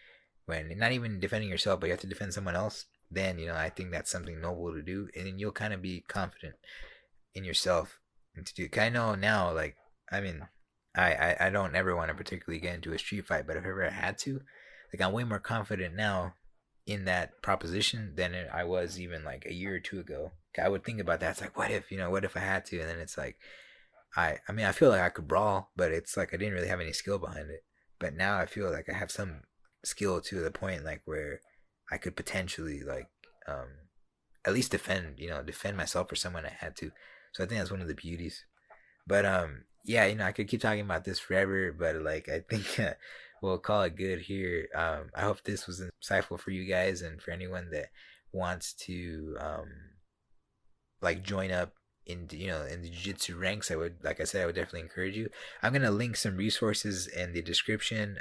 when not even defending yourself, but you have to defend someone else. Then I think that's something noble to do, and then you'll kind of be confident in yourself and to do. 'Cause I know now, like, I mean, I don't ever want to particularly get into a street fight, but if I ever had to, like, I'm way more confident now in that proposition than I was even like a year or two ago. I would think about that. It's like, what if I had to? And then it's like, I mean, I feel like I could brawl, but it's like I didn't really have any skill behind it. But now I feel like I have some skill to the point like where I could potentially like, at least defend myself or someone I had to. So I think that's one of the beauties. But yeah, I could keep talking about this forever, but like I think we'll call it good here. I hope this was insightful for you guys and for anyone that wants to like join up in the jiu-jitsu ranks. I would, like I said, I would definitely encourage you. I'm gonna link some resources in the description.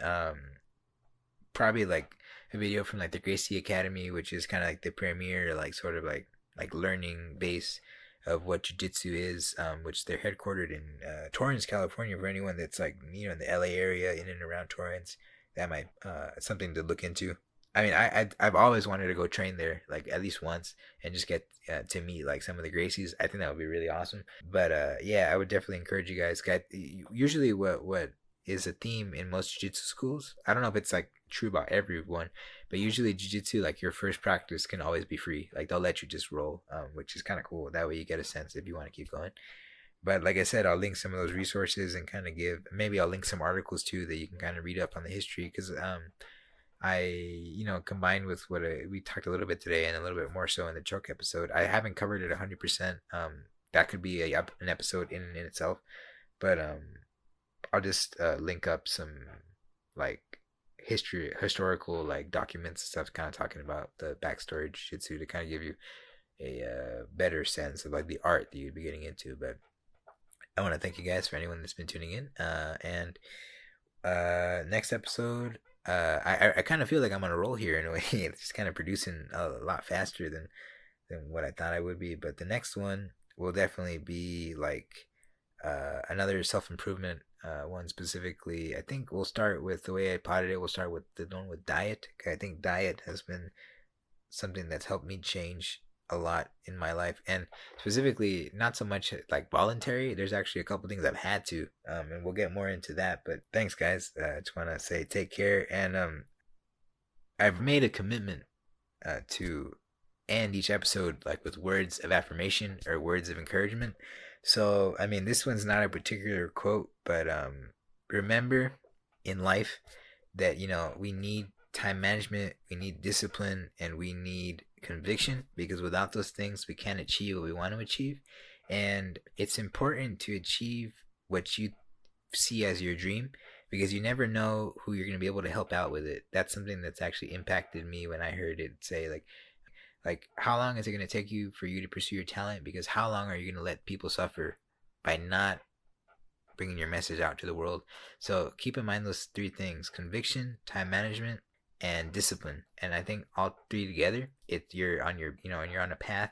Probably like a video from like the Gracie Academy, which is kind of like the premier, like sort of like learning base of what jiu-jitsu is, which they're headquartered in Torrance, California. For anyone that's like in the LA area, in and around Torrance, that might something to look into. I mean, I've always wanted to go train there, like at least once, and just get to meet like some of the Gracies. I think that would be really awesome. But yeah, I would definitely encourage you guys. Usually, what is a theme in most jiu-jitsu schools? I don't know if it's like true about everyone, but usually jiu-jitsu, like your first practice can always be free. Like they'll let you just roll, which is kind of cool. That way you get a sense if you want to keep going. But like I said, I'll link some of those resources and kind of maybe I'll link some articles too that you can kind of read up on the history, because I, combined with what we talked a little bit today and a little bit more so in the choke episode, I haven't covered it 100%. That could be an episode in itself, but I'll just link up some like historical like documents and stuff, kind of talking about the backstory of jiu-jitsu to kind of give you a better sense of like the art that you'd be getting into. But I want to thank you guys for anyone that's been tuning in. And next episode, I kind of feel like I'm on a roll here in a way. It's just kind of producing a lot faster than what I thought I would be. But the next one will definitely be like another self improvement one specifically. I think we'll start with the way I potted it. We'll start with the one with diet. I think diet has been something that's helped me change a lot in my life, and specifically not so much like voluntary. There's actually a couple things I've had to, and we'll get more into that. But thanks, guys. I just want to say take care, and I've made a commitment to end each episode like with words of affirmation or words of encouragement. So I mean, this one's not a particular quote, but remember in life that we need time management, we need discipline, and we need conviction, because without those things we can't achieve what we want to achieve. And it's important to achieve what you see as your dream, because you never know who you're going to be able to help out with it. That's something that's actually impacted me when I heard it say like how long is it going to take you for you to pursue your talent, because how long are you going to let people suffer by not bringing your message out to the world? So keep in mind those three things: conviction, time management, and discipline. And I think all three together, you're on you're on a path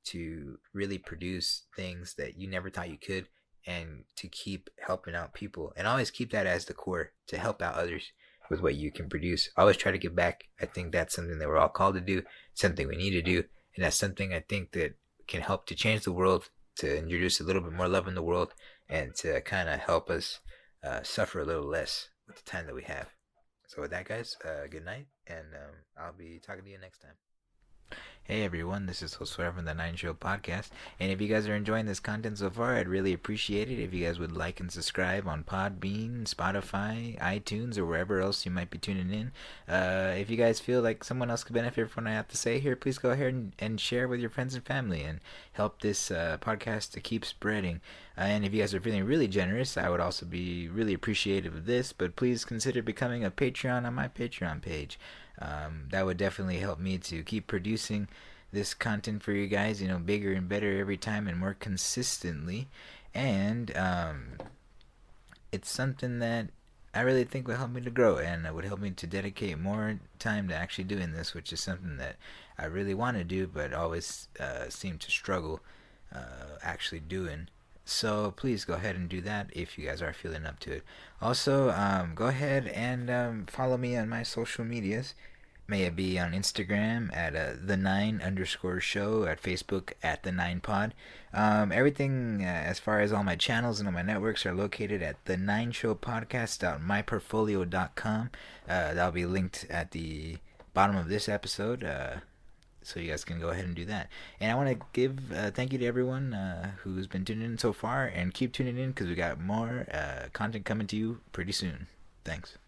to really produce things that you never thought you could, and to keep helping out people. And always keep that as the core, to help out others with what you can produce. Always try to give back. I think that's something that we're all called to do, something we need to do, and that's something I think that can help to change the world, to introduce a little bit more love in the world, and to kind of help us suffer a little less with the time that we have. So with that, guys, good night, and I'll be talking to you next time. Hey everyone, this is Josue from the Nine Show Podcast, and if you guys are enjoying this content so far, I'd really appreciate it if you guys would like and subscribe on Podbean, Spotify, iTunes, or wherever else you might be tuning in. If you guys feel like someone else could benefit from what I have to say here, please go ahead and share with your friends and family, and help this podcast to keep spreading. And if you guys are feeling really generous, I would also be really appreciative of this, but please consider becoming a Patreon on my Patreon page. That would definitely help me to keep producing this content for you guys, bigger and better every time and more consistently. And it's something that I really think will help me to grow, and it would help me to dedicate more time to actually doing this, which is something that I really want to do but always seem to struggle actually doing. So please go ahead and do that if you guys are feeling up to it. Also, go ahead and follow me on my social medias. May it be on Instagram at the9_show, at Facebook at the9pod. Everything as far as all my channels and all my networks are located at the9showpodcast.myportfolio.com. That'll be linked at the bottom of this episode. So you guys can go ahead and do that. And I want to give thank you to everyone who's been tuning in so far, and keep tuning in, because we got more content coming to you pretty soon. Thanks.